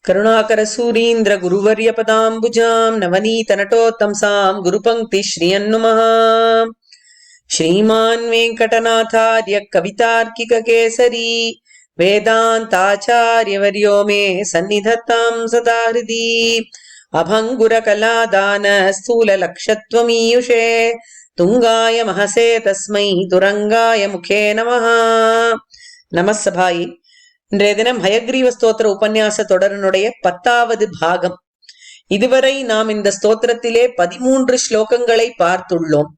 करुणाकरसूरीन्द्र गुरुवर्यपदाम्बुजाम् नवनीतनटोत्तंसाम् गुरुपङ्क्तिश्रियन्नुमः। श्रीमान् वेङ्कटनाथार्य कवितार्किककेसरी वेदान्ताचार्यवर्यो मे सन्निधत्ताम् सदा हृदि। अभङ्गुरकलादान स्थूललक्षत्वमीयुषे तुङ्गाय महसे तस्मै तुरङ्गाय मुखे नमः। नमः सभायै. இன்றைய தினம் ஹயக்ரீவ ஸ்தோத்திர உபன்யாச தொடரினுடைய 10வது பாகம். இதுவரை நாம் இந்த ஸ்தோத்திரத்திலே 13 ஸ்லோகங்களை பார்த்துள்ளோம்.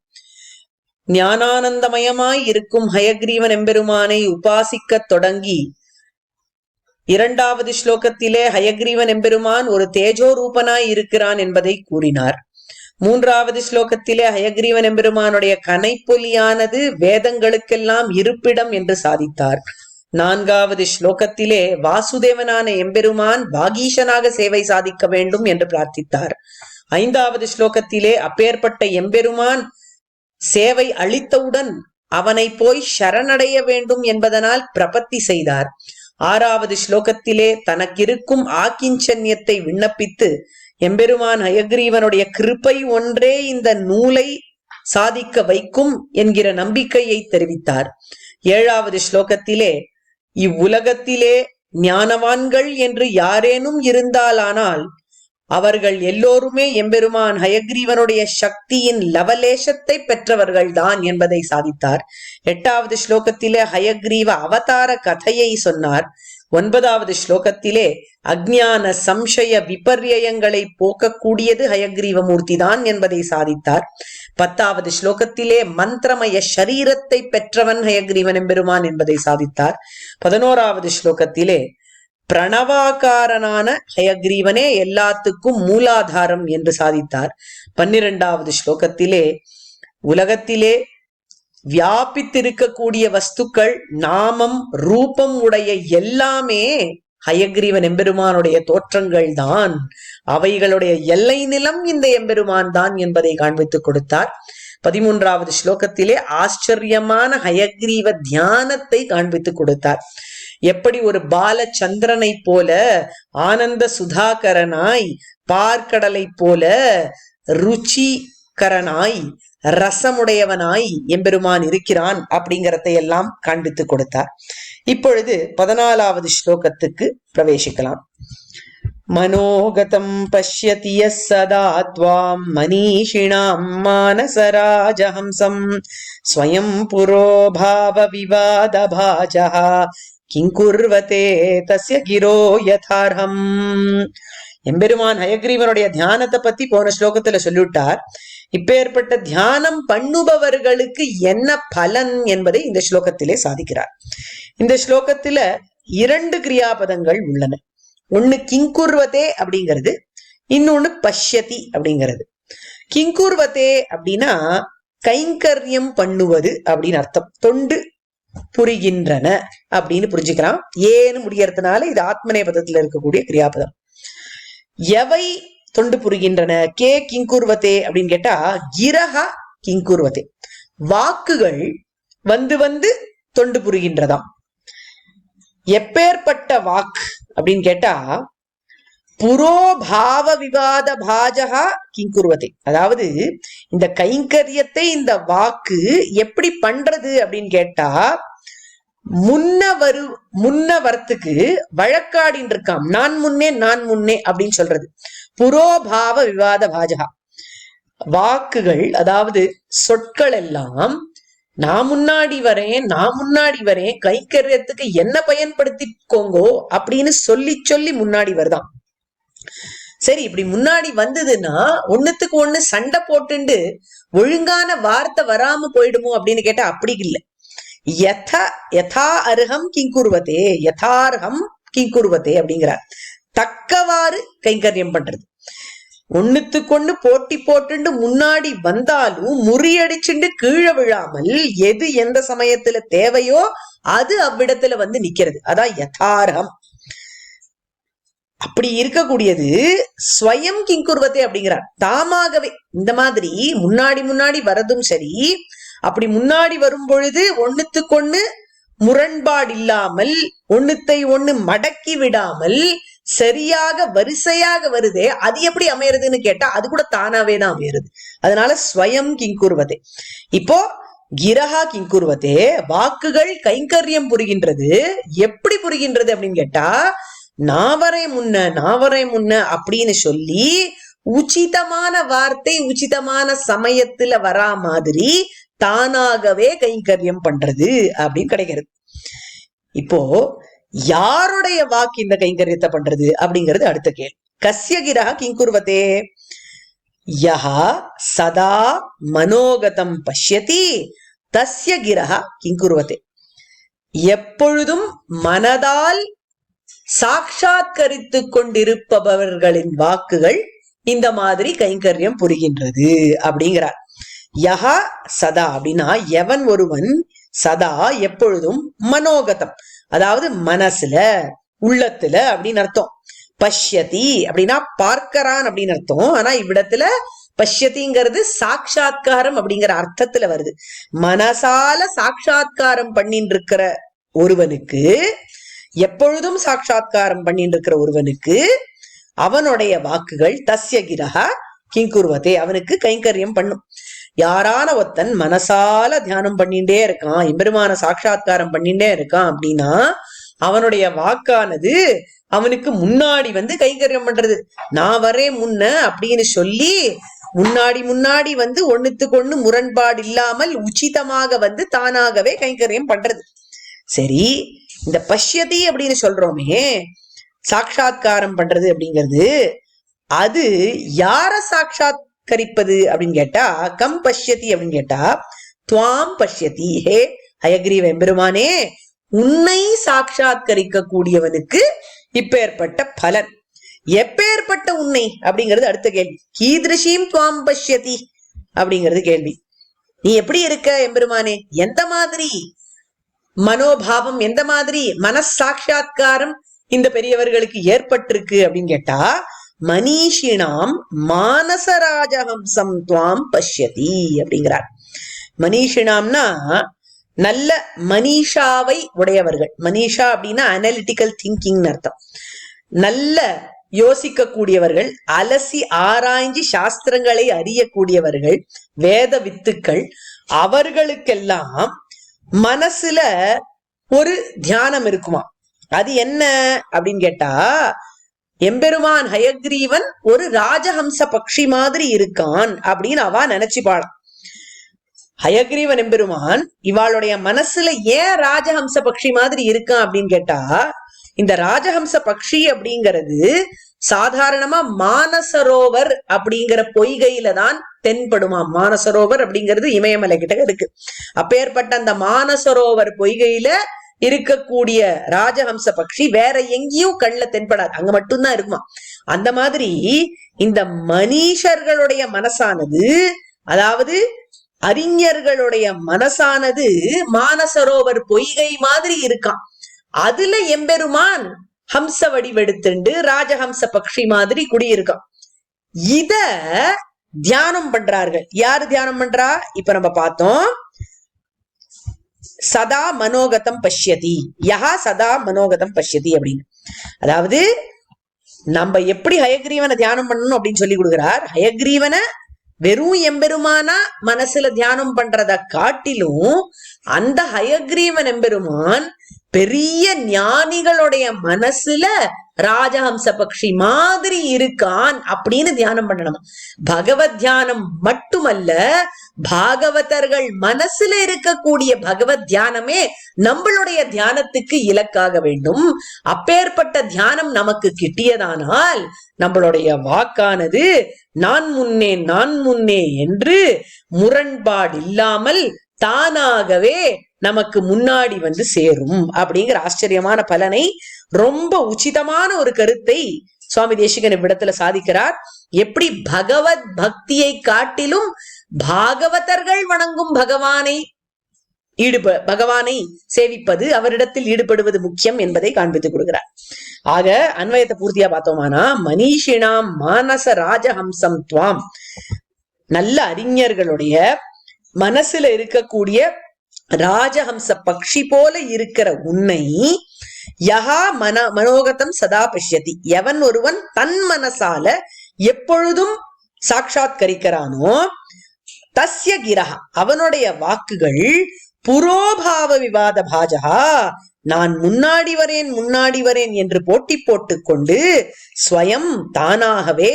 ஞானானந்தமயமாய் இருக்கும் ஹயக்ரீவன் எம்பெருமானை உபாசிக்க தொடங்கி 2வது ஸ்லோகத்திலே ஹயக்ரீவன் எம்பெருமான் ஒரு தேஜோ ரூபனாய் இருக்கிறான் என்பதை கூறினார். 3வது ஸ்லோகத்திலே ஹயக்ரீவன் எம்பெருமானுடைய கனைப்பொலியானது வேதங்களுக்கெல்லாம் இருப்பிடம் என்று சாதித்தார். 4வது ஸ்லோகத்திலே வாசுதேவனான எம்பெருமான் பாகீஷனாக சேவை சாதிக்க வேண்டும் என்று பிரார்த்தித்தார். 5வது ஸ்லோகத்திலே அப்பேற்பட்ட எம்பெருமான் சேவை அளித்தவுடன் அவனை போய் சரணடைய வேண்டும் என்பதனால் பிரபத்தி செய்தார். 6வது ஸ்லோகத்திலே தனக்கிருக்கும் ஆக்கிஞ்சன்யத்தை விண்ணப்பித்து எம்பெருமான் ஹயக்ரீவனுடைய கிருபை ஒன்றே இந்த நூலை சாதிக்க வைக்கும் என்கிற நம்பிக்கையை தெரிவித்தார். 7வது ஸ்லோகத்திலே இவ்வுலகத்திலே ஞானவான்கள் என்று யாரேனும் இருந்தாலானால் அவர்கள் எல்லோருமே எம்பெருமான் ஹயக்ரீவனுடைய சக்தியின் லவலேசத்தை பெற்றவர்கள்தான் என்பதை சாதித்தார். 8வது ஸ்லோகத்திலே ஹயக்ரீவ அவதார கதையை சொன்னார். 9வது ஸ்லோகத்திலே அஜ்ஞான சம்சய விபர்யங்களை போக்கக்கூடியது ஹயக்ரீவமூர்த்தி தான் என்பதை சாதித்தார். 10வது ஸ்லோகத்திலே மந்திரமய சரீரத்தை பெற்றவன் ஹயக்ரீவன் எம்பெருமான் என்பதை சாதித்தார். 11வது ஸ்லோகத்திலே பிரணவாகாரனான ஹயக்ரீவனே எல்லாத்துக்கும் மூலாதாரம் என்று சாதித்தார். 12வது ஸ்லோகத்திலே உலகத்திலே வியாபித்திருக்கக்கூடிய வஸ்துக்கள் நாமம் ரூபம் உடைய எல்லாமே ஹயக்ரீவன் எம்பெருமானுடைய தோற்றங்கள் தான், அவைகளுடைய எல்லை நிலம் இந்த எம்பெருமான் தான் என்பதை காண்பித்துக் கொடுத்தார். 13வது ஸ்லோகத்திலே ஆச்சரியமான ஹயக்ரீவ தியானத்தை காண்பித்துக் கொடுத்தார். எப்படி ஒரு பாலச்சந்திரனை போல ஆனந்த சுதாகரனாய், பார்க்கடலை போல ருச்சிகரனாய், ரசமுடையவனாய் எம்பெருமான் இருக்கிறான் அப்படிங்கிறதை எல்லாம் காண்பித்து கொடுத்தார். இப்பொழுது 14வது ஸ்லோகத்துக்கு பிரவேசிக்கலாம். மனோகதம் பஷ்யதி யஸ் சதா த்வாம் மனீஷிணாம் மானசராஜஹம்சம் ஸ்வயம் புரோபாவ விவாத பாஜஹ கிங்குர்வதே தஸ்ய கிரோ யதார்ஹம். எம்பெருமான் ஹயக்ரீவனுடைய தியானத்தை பத்தி போன ஸ்லோகத்துல சொல்லிவிட்டார். இப்பேற்பட்ட தியானம் பண்ணுபவர்களுக்கு என்ன பலன் என்பதை இந்த ஸ்லோகத்திலே சாதிக்கிறார். இந்த ஸ்லோகத்துல 2 கிரியாபதங்கள் உள்ளன. ஒண்ணு கிங்குர்வதே அப்படிங்கிறது, இன்னொன்னு பஷ்யதி அப்படிங்கிறது. கிங்குர்வதே அப்படின்னா கைங்கரியம் பண்ணுவது அப்படின்னு அர்த்தம். தொண்டு புரிகின்றன அப்படின்னு புரிஞ்சுக்கலாம். ஏன்னு முடியறதுனால இது ஆத்மநேபதத்துல இருக்கக்கூடிய கிரியாபதம். எவை தொண்டு புரிகின்றன? கே கிங்குர்வதே அப்படின்னு கேட்டா கிரஹ கிங்குர்வதே, வாக்குகள் வந்து வந்து தொண்டு புரிகின்றதாம். எப்பேற்பட்ட வாக்கு அப்படின்னு கேட்டா புரோபாவ விவாத பாஜகா கிங்குர்வதே, அதாவது இந்த கைங்கரியத்தை இந்த வாக்கு எப்படி பண்றது அப்படின்னு கேட்டா முன்ன வரத்துக்கு வழக்காடின்னு இருக்காம். நான் முன்னே அப்படின்னு சொல்றது புரோபாவ விவாத பாஜகா. வாக்குகள் அதாவது சொற்கள் எல்லாம் நான் முன்னாடி வரேன் கைக்கரியத்துக்கு என்ன பயன்படுத்திக்கோங்கோ அப்படின்னு சொல்லி முன்னாடி வருதான். சரி, இப்படி முன்னாடி வந்ததுன்னா ஒண்ணுத்துக்கு ஒண்ணு சண்டை போட்டுண்டு ஒழுங்கான வார்த்தை வராம போயிடுமோ அப்படின்னு கேட்டா அப்படி இல்லை. யதா அர்ஹம் கிங்குர்வதே, யதார்ஹம் கிங்குர்வதே அப்படிங்கிறார். தக்கவாறு கைங்கரியம் பண்றது. ஒண்ணுத்துக்கொண்ணு போட்டி போட்டுண்டு முன்னாடி வந்தாலும் முறியடிச்சுண்டு கீழே விழாமல் எது எந்த சமயத்துல தேவையோ அது அவ்விடத்துல வந்து நிக்கிறது. அதான் யதார்ஹம். அப்படி இருக்கக்கூடியது ஸ்வயம் கிங்குர்வதே அப்படிங்கிறார். தாமாகவே இந்த மாதிரி முன்னாடி வரதும் சரி, அப்படி முன்னாடி வரும் பொழுது ஒண்ணுத்துக்கொண்ணு முரண்பாடு இல்லாமல், ஒண்ணுத்தை ஒண்ணு மடக்கி விடாமல் சரியாக வரிசையாக வருதே, அது எப்படி அமையறதுன்னு கேட்டா அது கூட தானாவே தான் அமையறது. அதனால ஸ்வயம் கிங்குர்வதே. இப்போ கிரஹா கிங்குர்வதே, வாக்குகள் கைங்கரியம் புரிகின்றது. எப்படி புரிகின்றது அப்படின்னு கேட்டா, நாவரை முன்ன அப்படின்னு சொல்லி உச்சிதமான வார்த்தை உச்சிதமான சமயத்துல வரா மாதிரி தானாகவே கைங்கரியம் பண்றது அப்படின்னு கிடைக்கிறது. இப்போ யாருடைய வாக்கு இந்த கைங்கரியத்தை பண்றது அப்படிங்கிறது அடுத்த கேள்வி. கஸ்ய கிரஹ கிங்குர்வதே யஹா சதா மனோகதம் பஷ்யதி தஸ்ய கிரஹ கிங்குர்வதே. எப்பொழுதும் மனதால் சாட்சாத்கரித்து கொண்டிருப்பவர்களின் வாக்குகள் இந்த மாதிரி கைங்கரியம் புரிகின்றது அப்படிங்கிறார். யஹா சதா அப்படின்னா எவன் ஒருவன், சதா எப்பொழுதும், மனோகதம் அதாவது மனசுல உள்ளத்துல அப்படின்னு அர்த்தம். பஷ்யதி அப்படின்னா பார்க்கறான் அப்படின்னு அர்த்தம். ஆனா இவ்விடத்துல பஷ்யதிங்கிறது சாட்சாத்காரம் அப்படிங்கிற அர்த்தத்துல வருது. மனசால சாட்சாத்காரம் பண்ணிட்டு இருக்கிற ஒருவனுக்கு, எப்பொழுதும் சாட்சாத்காரம் பண்ணிட்டு இருக்கிற ஒருவனுக்கு அவனுடைய வாக்குகள் தஸ்ய கிரஹ கிங்குர்வதே, அவனுக்கு கைங்கரியம் பண்ணும். யாரான ஒருத்தன் மனசால தியானம் பண்ணிட்டே இருக்கான், எம்பெருமான சாட்சாத்காரம் பண்ணிட்டே இருக்கான் அப்படின்னா அவனுடைய வாக்கானது அவனுக்கு முன்னாடி வந்து கைங்கரியம் பண்றது. நான் வரேன் முன்ன அப்படின்னு சொல்லி முன்னாடி வந்து ஒண்ணுத்துக்கு ஒண்ணு முரண்பாடு இல்லாமல் உச்சிதமாக வந்து தானாகவே கைங்கரியம் பண்றது. சரி, இந்த பஷ்யதி அப்படின்னு சொல்றோமே, சாட்சாத்காரம் பண்றது அப்படிங்கிறது, அது யார சாட்சாத்கரிப்பது அப்படின்னு கேட்டா, கம் பஷ்யதி அப்படின்னு கேட்டா துவாம் பஷ்யதி. ஹே ஹயக்ரீவ எம்பெருமானே, உன்னை சாட்சாத்கரிக்க கூடியவனுக்கு இப்பேற்பட்ட பலன். எப்பேற்பட்ட உன்னை அப்படிங்கிறது அடுத்த கேள்வி. கீதிருஷீம் துவாம் பஷ்யதி அப்படிங்கிறது கேள்வி. நீ எப்படி இருக்க எம்பெருமானே, எந்த மாதிரி மனோபாவம், எந்த மாதிரி மனசாட்சாத்காரம் இந்த பெரியவர்களுக்கு ஏற்பட்டிருக்கு அப்படின்னு கேட்டா, மனிஷினாம் மானசராஜஹம்சம் துவாம் பஷ்யதி அப்படிங்கிறார். மனிஷினாம்னா நல்ல மனிஷாவை உடையவர்கள். மனிஷா அப்படின்னா அனலிட்டிக்கல் திங்கிங் அர்த்தம். நல்ல யோசிக்க கூடியவர்கள், அலசி ஆராய்ஞ்சி சாஸ்திரங்களை அறியக்கூடியவர்கள், வேத வித்துக்கள். அவர்களுக்கெல்லாம் மனசுல ஒரு தியானம் இருக்குமா. அது என்ன அப்படின்னு கேட்டா, எம்பெருமான் ஹயக்ரீவன் ஒரு ராஜஹம்ச பக்ஷி மாதிரி இருக்கான் அப்படின்னு அவ நினைச்சுப்பாளாம். ஹயக்ரீவன் எம்பெருமான் இவாளுடைய மனசுல ஏன் ராஜஹம்ச பக்ஷி மாதிரி இருக்கான் அப்படின்னு கேட்டா, இந்த ராஜஹம்ச பக்ஷி அப்படிங்கிறது சாதாரணமா மானசரோவர் அப்படிங்கிற பொய்கையில தான் தென்படுமா. மானசரோவர் அப்படிங்கிறது இமயமலை கிட்ட இருக்கு. அப்பேற்பட்ட அந்த மானசரோவர் பொய்கையில இருக்கக்கூடிய ராஜஹம்ச பக்ஷி வேற எங்கேயும் கண்ணுல தென்படாது, அங்க மட்டும்தான் இருக்குமா. அந்த மாதிரி இந்த மனிஷர்களுடைய மனசானது, அதாவது அறிஞர்களுடைய மனசானது மானசரோவர் பொய்கை மாதிரி இருக்கான். அதுல எம்பெருமான் ஹம்ச வடிவெடுத்துண்டு ராஜஹம்ச பக்ஷி மாதிரி குடியிருக்கான். இத தியானம் பண்றார்கள். யாரு தியானம் பண்றா? இப்ப நம்ம பார்த்தோம், சதா மனோகதம் பஷ்யதி, யஹா சதா மனோகதம் பஷ்யதி அப்படின்னு. அதாவது நம்ம எப்படி ஹயக்ரீவனை தியானம் பண்ணணும் அப்படின்னு சொல்லி கொடுக்கிறார். ஹயக்ரீவனை வெறும் எம்பெருமானா மனசுல தியானம் பண்றத காட்டிலும் அந்த ஹயக்ரீவன் எம்பெருமான் பெரிய ஞானிகளுடைய மனசுல ராஜஹம்ச பக்ஷி மாதிரி இருக்கான் அப்படின்னு தியானம் பண்ணணும். பகவத் தியானம் மட்டுமல்ல, பாகவதர்கள் மனசுல இருக்கக்கூடிய பகவத் தியானமே நம்மளுடைய தியானத்துக்கு இலக்காக வேண்டும். அப்பேற்பட்ட தியானம் நமக்கு கிட்டியதானால் நம்மளுடைய வாக்கானது நான் முன்னே என்று முரண்பாடு இல்லாமல் தானாகவே நமக்கு முன்னாடி வந்து சேரும் அப்படிங்கிற ஆச்சரியமான பலனை, ரொம்ப உச்சிதமான ஒரு கருத்தை சுவாமி தேசிகன் இவ்விடத்துல சாதிக்கிறார். எப்படி பகவத் பக்தியை காட்டிலும் பாகவதர்கள் வணங்கும் பகவானை சேவிப்பது, அவரிடத்தில் ஈடுபடுவது முக்கியம் என்பதை காண்பித்துக் கொடுக்கிறார். ஆக அன்வயத்தை பூர்த்தியா பார்த்தோமானா, மனிஷினாம் மானச ராஜஹம்சம் துவாம், நல்ல அறிஞர்களுடைய மனசுல இருக்கக்கூடிய ராஜஹம்ச பக்ஷி போல இருக்கிற உன்னை யஹா மனோகதம் சதா பஷ்யதி, எவன் ஒருவன் தன் மனசால எப்பொழுதும் சாட்சாத்கரிக்கிறானோ, தஸ்ய கிரஹா அவனுடைய வாக்குகள் புரோபாவ விவாத பாஜகா, நான் முன்னாடி வரேன் என்று போட்டி போட்டுக் கொண்டு ஸ்வயம் தானாகவே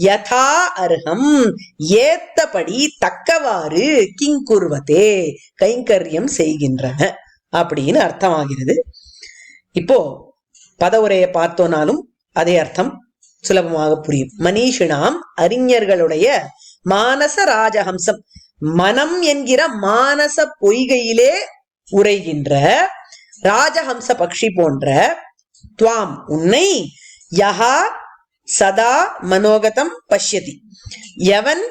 யதா அர்ஹம் ஏத்தபடி தக்கவாறு கிங்குர்வதே கைங்கரியம் செய்கின்றன அப்படின்னு அர்த்தமாகிறது. இப்போ பதவுரையை பார்த்தோனாலும் அதே அர்த்தம் சுலபமாக புரியும். மனிஷினாம் அறிஞர்களுடைய மானச ராஜஹம்சம், மனம் என்கிற மானச பொய்கையிலே உரைகின்ற ராஜஹம்ச பக்ஷி போன்ற துவாம் உன்னை யஹா சதா மனோகதம் பஷ்யதி, எவன்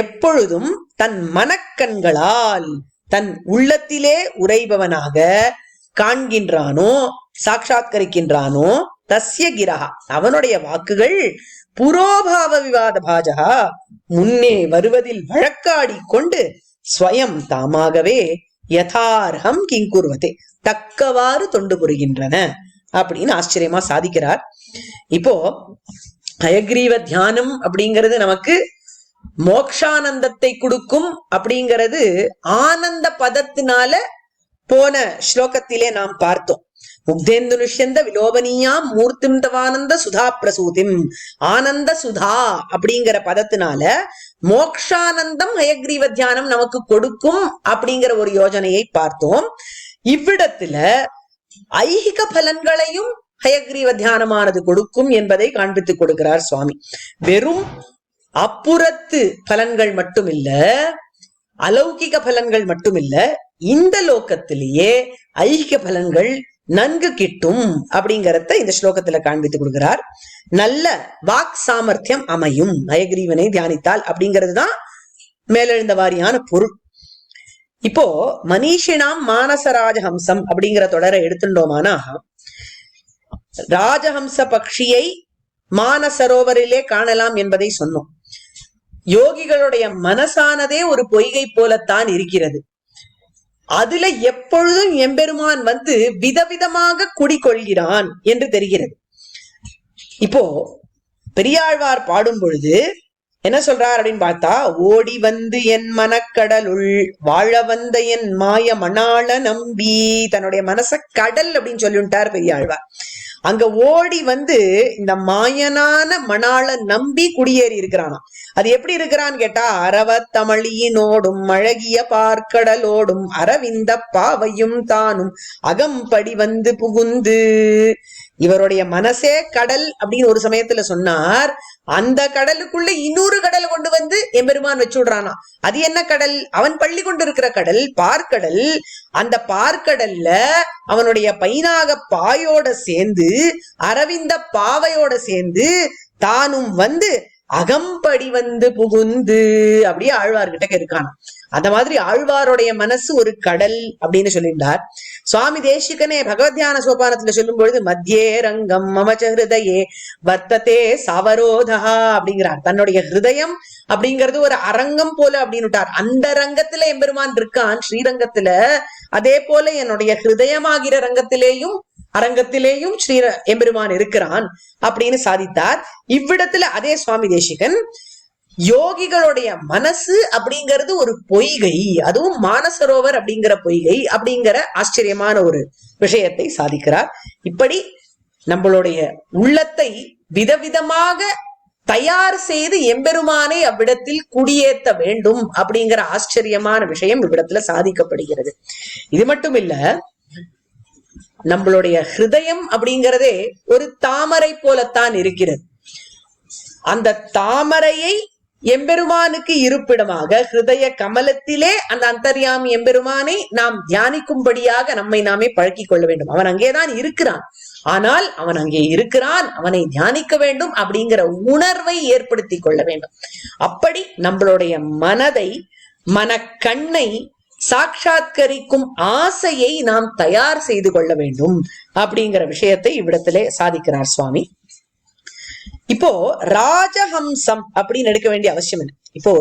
எப்பொழுதும் தன் மனக்கண்களால் தன் உள்ளத்திலே உரைபவனாக காண்கின்றானோ சாட்சாத்கரிக்கின்றானோ, தஸ்ய கிரஹா அவனுடைய வாக்குகள் புரோபாவ விவாத பாஜகா முன்னே வருவதில் வழக்காடி கொண்டு ஸ்வயம் தாமாகவே யதார்ஹம் கிங்குர்வதே தக்கவாறு தொண்டு புரிகின்றன அப்படின்னு ஆச்சரியமா சாதிக்கிறார். இப்போ ஹயக்ரீவ தியானம் அப்படிங்கிறது நமக்கு மோக்ஷானந்தத்தை கொடுக்கும் அப்படிங்கிறது ஆனந்த பதத்தினால போன ஸ்லோகத்திலே நாம் பார்த்தோம். முக்தேந்து நிஷ்யந்த விலோபனியாம் மூர்த்திம் தவானந்த சுதா பிரசூதிம், ஆனந்த சுதா அப்படிங்கிற பதத்தினால மோக்ஷானந்தம் ஹயக்ரீவ தியானம் நமக்கு கொடுக்கும் அப்படிங்கிற ஒரு யோஜனையை பார்த்தோம். இவ்விடத்துல ஐகிக பலன்களையும் ஹயக்ரீவ தியானமானது கொடுக்கும் என்பதை காண்பித்துக் கொடுக்கிறார் சுவாமி. வெறும் அப்புறத்து பலன்கள் மட்டுமில்ல, அலௌகிக பலன்கள் மட்டுமில்ல, இந்த லோகத்திலேயே ஐகிக பலன்கள் நன்கு கிட்டும் அப்படிங்கறத இந்த ஸ்லோகத்துல காண்பித்துக் கொடுக்கிறார். நல்ல வாக் சாமர்த்தியம் அமையும் ஹயக்ரீவனை தியானித்தால் அப்படிங்கிறதுதான் மேலெழுந்த வாரியான பொருள். இப்போ மனிஷினாம் மானச ராஜஹம்சம் அப்படிங்கிற தொடரை எடுத்துட்டோமானா, ராஜஹம்ச பக்ஷியை மானசரோவரிலே காணலாம் என்பதை சொன்னோம். யோகிகளுடைய மனசானதே ஒரு பொய்கை போலத்தான் இருக்கிறது. அதுல எப்பொழுதும் எம்பெருமான் வந்து விதவிதமாக குடிகொள்கிறான் என்று தெரிகிறது. இப்போ பெரியாழ்வார் பாடும் பொழுது என்ன சொல்றார் அப்படின்னு பார்த்தா, ஓடி வந்து என் மனக்கடலுள் வாழ வந்த என் மாய மணாள நம்பி, தன்னுடைய மனச கடல் அப்படின்னு சொல்லிவிட்டார் பெரியாழ்வார். அங்க ஓடி வந்து இந்த மாயனான மணாள நம்பி குடியேறி இருக்கிறானாம். அது எப்படி இருக்கிறான்னு கேட்டா, அரவ தமிழினோடும் அழகிய பார்க்கடலோடும் அரவிந்த பாவையும் தானும் அகம்படி வந்து புகுந்து, இவருடைய மனசே கடல் அப்படின்னு ஒரு சமயத்துல சொன்னார். அந்த கடலுக்குள்ள இன்னொரு கடலை கொண்டு வந்து எம்பெருமான் வச்சு விடுறானா. அது என்ன கடல்? அவன் பள்ளி கொண்டு இருக்கிற கடல், பார்க்கடல். அந்த பார்க்கடல்ல அவனுடைய பைனாக பாயோட சேர்ந்து அரவிந்த பாவையோட சேர்ந்து தானும் வந்து அகம்படி வந்து புகுந்து அப்படியே ஆழ்வார்கிட்ட இருக்கான். அந்த மாதிரி ஆழ்வாருடைய மனசு ஒரு கடல் அப்படின்னு சொல்லிட்டார் சுவாமி தேசிகனே. பகவத்யான சோபானத்துல சொல்லும் பொழுது மத்தியே ரங்கம் மமச்ச ஹிருதயே வர்த்ததே சவரோதா அப்படிங்கிறார். தன்னுடைய ஹிருதயம் அப்படிங்கிறது ஒரு அரங்கம் போல அப்படின்னுட்டார். அந்த ரங்கத்துல எம்பெருமான் இருக்கான் ஸ்ரீரங்கத்துல. அதே போல என்னுடைய ஹிருதயமாகிற அரங்கத்திலேயும் ஸ்ரீ எம்பெருமான் இருக்கிறான் அப்படின்னு சாதித்தார். இவ்விடத்துல அதே சுவாமி தேசிகன் யோகிகளுடைய மனசு அப்படிங்கிறது ஒரு பொய்கை, அதுவும் மானசரோவர் அப்படிங்கிற பொய்கை அப்படிங்கிற ஆச்சரியமான ஒரு விஷயத்தை சாதிக்கிறார். இப்படி நம்மளுடைய உள்ளத்தை விதவிதமாக தயார் செய்து எம்பெருமானை அவ்விடத்தில் குடியேற்ற வேண்டும் அப்படிங்கிற ஆச்சரியமான விஷயம் இவ்விடத்துல சாதிக்கப்படுகிறது. இது மட்டும் இல்ல, நம்மளுடைய ஹிருதயம் அப்படிங்கிறதே ஒரு தாமரை போலத்தான் இருக்கிறது. அந்த தாமரையை எம்பெருமானுக்கு இருப்பிடமாக ஹிருதய கமலத்திலே அந்த அந்தர்யாமி எம்பெருமானை நாம் தியானிக்கும்படியாக நம்மை நாமே பழக்கிக் கொள்ள வேண்டும். அவன் அங்கேதான் இருக்கிறான். ஆனால் அவன் அங்கே இருக்கிறான், அவனை தியானிக்க வேண்டும் அப்படிங்கிற உணர்வை ஏற்படுத்தி கொள்ள வேண்டும். அப்படி நம்மளுடைய மனதை, மனக்கண்ணை சாட்சாத்கரிக்கும் ஆசையை நாம் தயார் செய்து கொள்ள வேண்டும் அப்படிங்கிற விஷயத்தை இவ்விடத்திலே சாதிக்கிறார் சுவாமி. இப்போ ராஜஹம்சம் அப்படின்னு எடுக்க வேண்டிய அவசியம் என்ன? இப்போ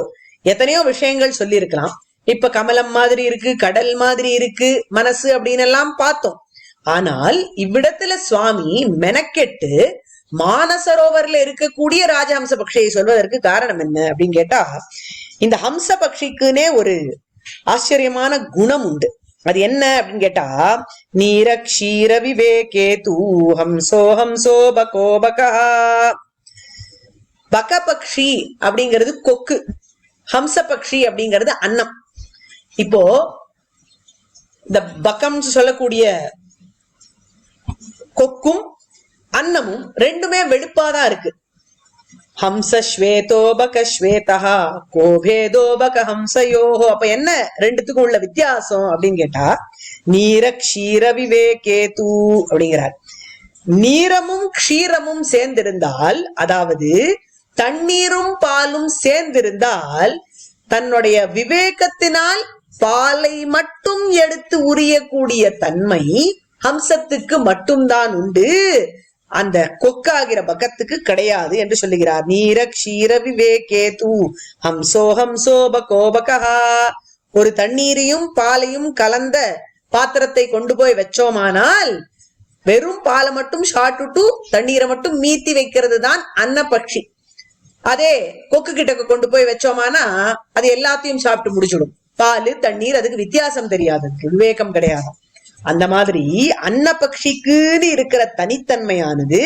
எத்தனையோ விஷயங்கள் சொல்லி இருக்கலாம். இப்ப கமலம் மாதிரி இருக்கு, கடல் மாதிரி இருக்கு மனசு அப்படின்னு எல்லாம் பார்த்தோம். ஆனால் இவ்விடத்துல சுவாமி மெனக்கெட்டு மானசரோவர்ல இருக்கக்கூடிய ராஜஹம்ச பக்ஷியை சொல்வதற்கு காரணம் என்ன அப்படின்னு கேட்டா, இந்த ஹம்ச பக்ஷிக்குன்னே ஒரு ஆச்சரியமான குணம் உண்டு. அது என்ன அப்படின்னு கேட்டா, நீரக்ஷீர விவேகே தூ ஹம்சோ ஹம்சோ பகோ பகா. பக பக்ஷி அப்படிங்கிறது கொக்கு, ஹம்ச பக்ஷி அப்படிங்கிறது அன்னம். இப்போ இந்த பக்கம் சொல்லக்கூடிய கொக்கும் அன்னமும் ரெண்டுமே வெளுப்பாதான் இருக்கு. ஹம்ச ஸ்வேதோ பக ஸ்வேதா கோபேதோ பக ஹம்சயோஹோ. அப்ப என்ன ரெண்டுத்துக்கும் உள்ள வித்தியாசம் அப்படின்னு கேட்டா, நீர க்ஷீர விவேகே தூ அப்படிங்கிறார். நீரமும் க்ஷீரமும் சேர்ந்திருந்தால், அதாவது தண்ணீரும் பாலும் சேர்ந்திருந்தால், தன்னுடைய விவேகத்தினால் பாலை மட்டும் எடுத்து உரியக்கூடிய தன்மை ஹம்சத்துக்கு மட்டும்தான் உண்டு, அந்த கொக்காகிற பகத்துக்கு கிடையாது என்று சொல்லுகிறார். நீர க்ஷீர விவேகே தூ ஹம்சோ ஹம்சோ பகோ பகா. ஒரு தண்ணீரையும் பாலையும் கலந்த பாத்திரத்தை கொண்டு போய் வச்சோமானால் வெறும் பாலை மட்டும் சாப்பிட்டுட்டு தண்ணீரை மட்டும் மீத்தி வைக்கிறது தான் அன்னப்பட்சி. அதே கொக்கு கிட்ட கொண்டு போய் வச்சோமானா அது எல்லாத்தையும் சாப்பிட்டு முடிச்சிடும். பால் தண்ணீர் அதுக்கு வித்தியாசம் தெரியாது, விவேகம் கிடையாது. அந்த மாதிரி அன்னபக்ஷிக்குன்னு இருக்கிற தனித்தன்மையானது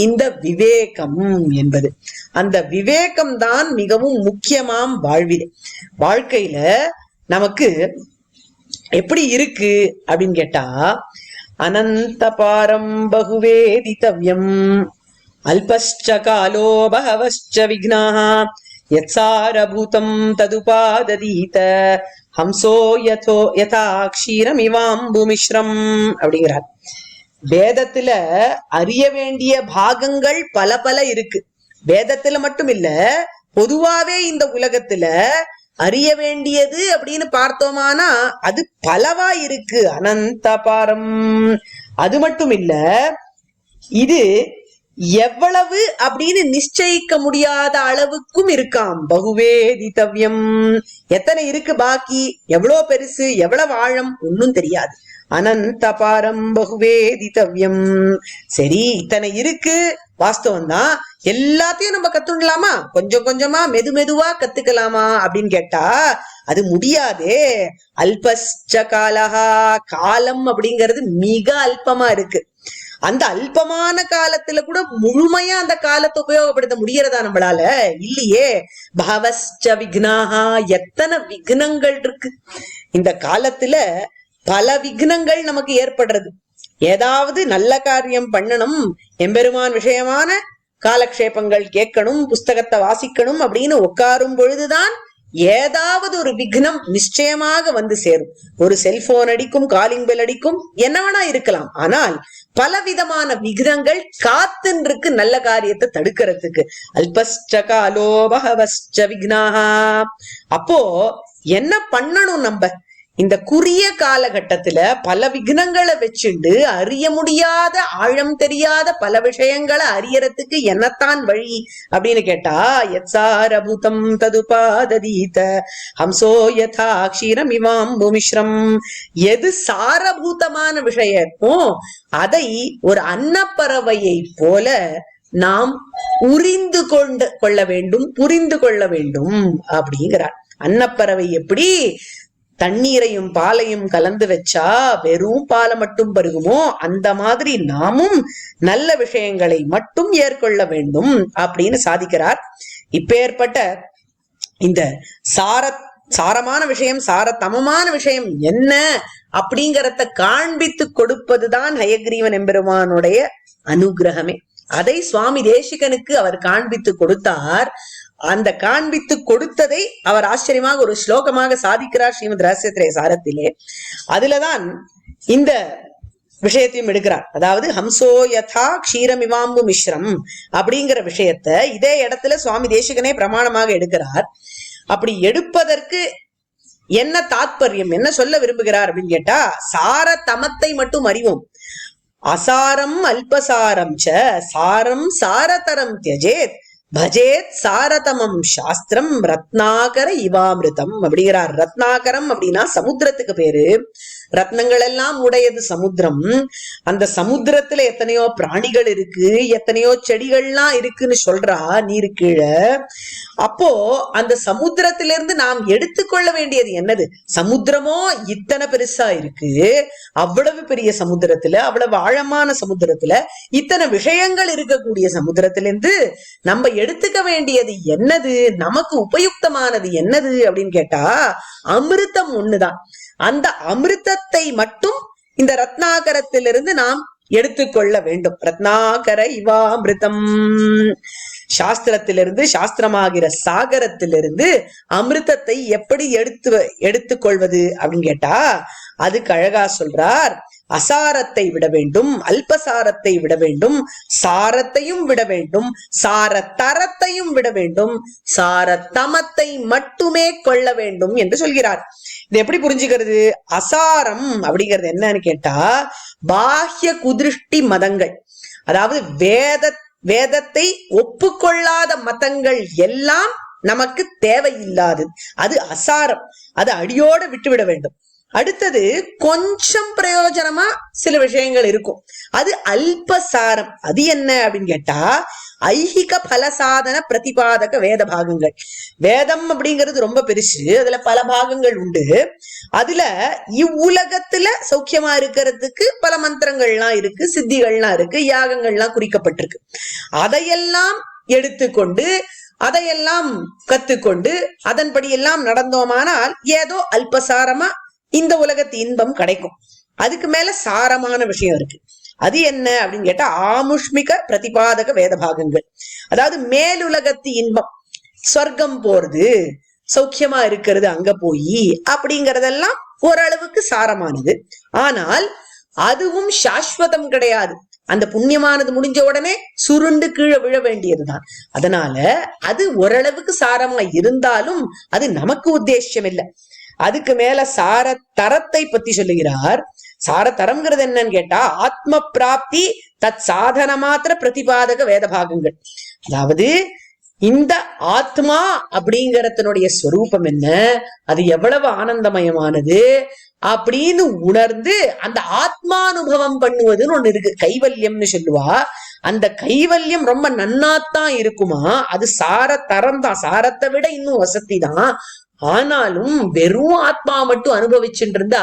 இந்த விவேகம் என்பது. அந்த விவேகம் தான் மிகவும் முக்கியமாம் வாழ்வில். வாழ்க்கையில நமக்கு எப்படி இருக்கு அப்படின்னு கேட்டா, அனந்த பாரம் பகுவேதிதவ்யம் அல்பஸ்ச காலோ பஹவஸ்ச விக்னாஹ யத்சாரபூதம் ததுபாததீத ஹம்சோ யதோ யதா க்ஷீரமிவாம்பு மிஸ்ரம் அப்படிங்கிறார். வேதத்துல அறிய வேண்டிய பாகங்கள் பல பல இருக்கு. வேதத்துல மட்டும் இல்ல, பொதுவாவே இந்த உலகத்துல அறிய வேண்டியது அப்படின்னு பார்த்தோமானா அது பலவா இருக்கு. அனந்த பாரம். அது மட்டும் இல்ல, இது எவ்வளவு அப்படின்னு நிச்சயிக்க முடியாத அளவுக்கும் இருக்காம். பகுவேதிதவ்யம். எத்தனை இருக்கு பாக்கி, எவ்வளவு பெருசு, எவ்வளவு ஆழம் ஒன்னும் தெரியாது. அனந்த பாரம் பகுவேதிதவ்யம். சரி, இத்தனை இருக்கு, வாஸ்தவம் தான். எல்லாத்தையும் நம்ம கத்துக்கலாமா? கொஞ்சம் கொஞ்சமா மெதுவா கத்துக்கலாமா அப்படின்னு கேட்டா அது முடியாதே. அல்பஸ்ச காலஹா. காலம் அப்படிங்கிறது மிக அல்பமா இருக்கு. அந்த அல்பமான காலத்துல கூட முழுமையா அந்த காலத்தை உபயோகப்படுத்த முடியறதா நம்மளால? இல்லையே. பவஸ்ச விக்னாஹா. எத்தனை விக்னங்கள் இருக்கு இந்த காலத்துல. பல விக்னங்கள் நமக்கு ஏற்படுறது. ஏதாவது நல்ல காரியம் பண்ணணும், எம்பெருமான் விஷயமான காலக்ஷேபங்கள் கேட்கணும், புஸ்தகத்தை வாசிக்கணும் அப்படின்னு உட்காரும் பொழுதுதான் ஏதாவது ஒரு விக்னம் நிச்சயமாக வந்து சேரும். ஒரு செல்போன் அடிக்கும், காலிங் பெல் அடிக்கும், என்ன வேணா இருக்கலாம். ஆனால் பலவிதமான விக்னங்கள் காத்துருக்கு நல்ல காரியத்தை தடுக்கிறதுக்கு. அல்பஸ்ச காலோ பஹவஸ்ச விக்னாஹா. அப்போ என்ன பண்ணணும்? நம்ம இந்த குறுகிய காலகட்டத்துல பல விக்னங்களை வச்சுண்டு அறிய முடியாத, ஆழம் தெரியாத பல விஷயங்களை அறியறதுக்கு என்னத்தான் வழி அப்படின்னு கேட்டா, யத்சாரபூதம் ததுபாததீத ஹம்சோ யதா க்ஷீரமிவாம்பு மிஸ்ரம். எது சாரபூதமான விஷயமோ அதை ஒரு அன்னப்பறவையை போல நாம் உரிந்து கொள்ள வேண்டும், புரிந்து கொள்ள வேண்டும் அப்படிங்கிறார். அன்னப்பறவை எப்படி தண்ணீரையும் பாலையும் கலந்து வச்சா வெறும் பாலை மட்டும் பருகுமோ, அந்த மாதிரி நாமும் நல்ல விஷயங்களை மட்டும் ஏற்கொள்ள வேண்டும் அப்படின்னு சாதிக்கிறார். இப்பேற்பட்ட இந்த சாரமான விஷயம், சாரதமமான விஷயம் என்ன அப்படிங்கறத காண்பித்து கொடுப்பதுதான் ஹயக்ரீவன் எம்பெருமானுடைய அனுகிரகமே. அதை சுவாமி தேசிகனுக்கு அவர் காண்பித்து கொடுத்தார். அந்த காண்பித்து கொடுத்ததை அவர் ஆச்சரியமாக ஒரு ஸ்லோகமாக சாதிக்கிறார் ஸ்ரீமத் ரகசியத்திரய சாரத்திலே. அதுலதான் இந்த விஷயத்தையும் எடுக்கிறார். அதாவது ஹம்சோ யதா க்ஷீரமிவாம்பு மிஸ்ரம் அப்படிங்கிற விஷயத்த இதே இடத்துல சுவாமி தேசிகனே பிரமாணமாக எடுக்கிறார். அப்படி எடுப்பதற்கு என்ன தாத்பரியம், என்ன சொல்ல விரும்புகிறார் அப்படின்னு கேட்டா, சார தமத்தை மட்டும் அறிவோம். அசாரம் அல்பசாரம் ச சாரம் சாரதரம் தியஜேத் பஜேத் சாரதமம் சாஸ்திரம் ரத்னாகர இவாமிருதம் அப்படிங்கிறார். ரத்னாகரம் அப்படின்னா சமுத்திரத்துக்கு பேரு. ரத்னங்கள் எல்லாம் உடையது சமுத்திரம். அந்த சமுத்திரத்துல எத்தனையோ பிராணிகள் இருக்கு, எத்தனையோ செடிகள்லாம் இருக்குன்னு சொல்றா நீரு கீழே. அப்போ அந்த சமுத்திரத்திலிருந்து நாம் எடுத்துக்கொள்ள வேண்டியது என்னது? சமுத்திரமோ இத்தனை பெருசா இருக்கு, அவ்வளவு பெரிய சமுத்திரத்துல, அவ்வளவு ஆழமான சமுத்திரத்துல, இத்தனை விஷயங்கள் இருக்கக்கூடிய சமுத்திரத்திலிருந்து நம்ம எடுத்துக்க வேண்டியது என்னது, நமக்கு உபயுக்தமானது என்னது அப்படின்னு கேட்டா அமிர்தம் ஒண்ணுதான். அந்த அமிர்தத்தை மட்டும் இந்த ரத்னாகரத்திலிருந்து நாம் எடுத்துக்கொள்ள வேண்டும். ரத்னாகர இவாமிருதம், சாஸ்திரத்திலிருந்து, சாஸ்திரமாகிற சாகரத்திலிருந்து அமிர்தத்தை எப்படி எடுத்துக்கொள்வது அப்படின்னு கேட்டா அதுக்கு அழகா சொல்றார். அசாரத்தை விட வேண்டும், அல்பசாரத்தை விட வேண்டும், சாரத்தையும் விட வேண்டும், சாரத்தரத்தையும் விட வேண்டும், சாரத்தமத்தை மட்டுமே கொள்ள வேண்டும் என்று சொல்கிறார். இது எப்படி புரிஞ்சுக்கிறது? அசாரம் அப்படிங்கிறது என்னன்னு கேட்டா பாஹ்ய குதிருஷ்டி மதங்கள், அதாவது வேதத்தை ஒப்புக்கொள்ளாத மதங்கள் எல்லாம் நமக்கு தேவையில்லாதது, அது அசாரம். அது அடியோட விட்டுவிட வேண்டும். அடுத்தது கொஞ்சம் பிரயோஜனமா சில விஷயங்கள் இருக்கும், அது அல்பசாரம். அது என்ன அப்படின்னு கேட்டா ஐஹிக பலசாதன பிரதிபாதக வேத பாகங்கள். வேதம் அப்படிங்கிறது ரொம்ப பெருசு, அதுல பல பாகங்கள் உண்டு. அதுல இவ்வுலகத்துல சௌக்கியமா இருக்கிறதுக்கு பல மந்திரங்கள்லாம் இருக்கு, சித்திகள்லாம் இருக்கு, யாகங்கள்லாம் குறிக்கப்பட்டிருக்கு. அதையெல்லாம் எடுத்துக்கொண்டு அதையெல்லாம் கத்துக்கொண்டு அதன்படியெல்லாம் நடந்தோமானால் ஏதோ அல்பசாரமா இந்த உலகத்து இன்பம் கிடைக்கும். அதுக்கு மேல சாரமான விஷயம் இருக்கு. அது என்ன அப்படின்னு கேட்டா ஆமுஷ்மிக பிரதிபாதக வேத பாகங்கள், அதாவது மேலுலகத்து இன்பம், சொர்க்கம் போறது, சௌக்கியமா இருக்கிறது அங்க போய் அப்படிங்கறதெல்லாம் ஓரளவுக்கு சாரமானது. ஆனால் அதுவும் சாஸ்வதம் கிடையாது. அந்த புண்ணியமானது முடிஞ்ச உடனே சுருண்டு கீழே விழ வேண்டியதுதான். அதனால அது ஓரளவுக்கு சாரமா இருந்தாலும் அது நமக்கு உத்தேசம் இல்லை. அதுக்கு மேல சார தரத்தை பத்தி சொல்லுகிறார். சார தரம்ங்கிறது என்னன்னு கேட்டா ஆத்ம பிராப்தி தத் சாதன மாத்திர பிரதிபாதக வேத பாகங்கள். அதாவது இந்த ஆத்மா அப்படிங்கறதனுடைய ஸ்வரூபம் என்ன, அது எவ்வளவு ஆனந்தமயமானது அப்படின்னு உணர்ந்து அந்த ஆத்மானுபவம் பண்ணுவதுன்னு ஒண்ணு இருக்கு, கைவல்யம்னு சொல்லுவா. அந்த கைவல்யம் ரொம்ப நன்னாத்தான் இருக்குமா, அது சார தரம் தான், சாரத்தை விட இன்னும் வசதி தான். ஆனாலும் வெறும் ஆத்மா மட்டும் அனுபவிச்சுட்டு இருந்தா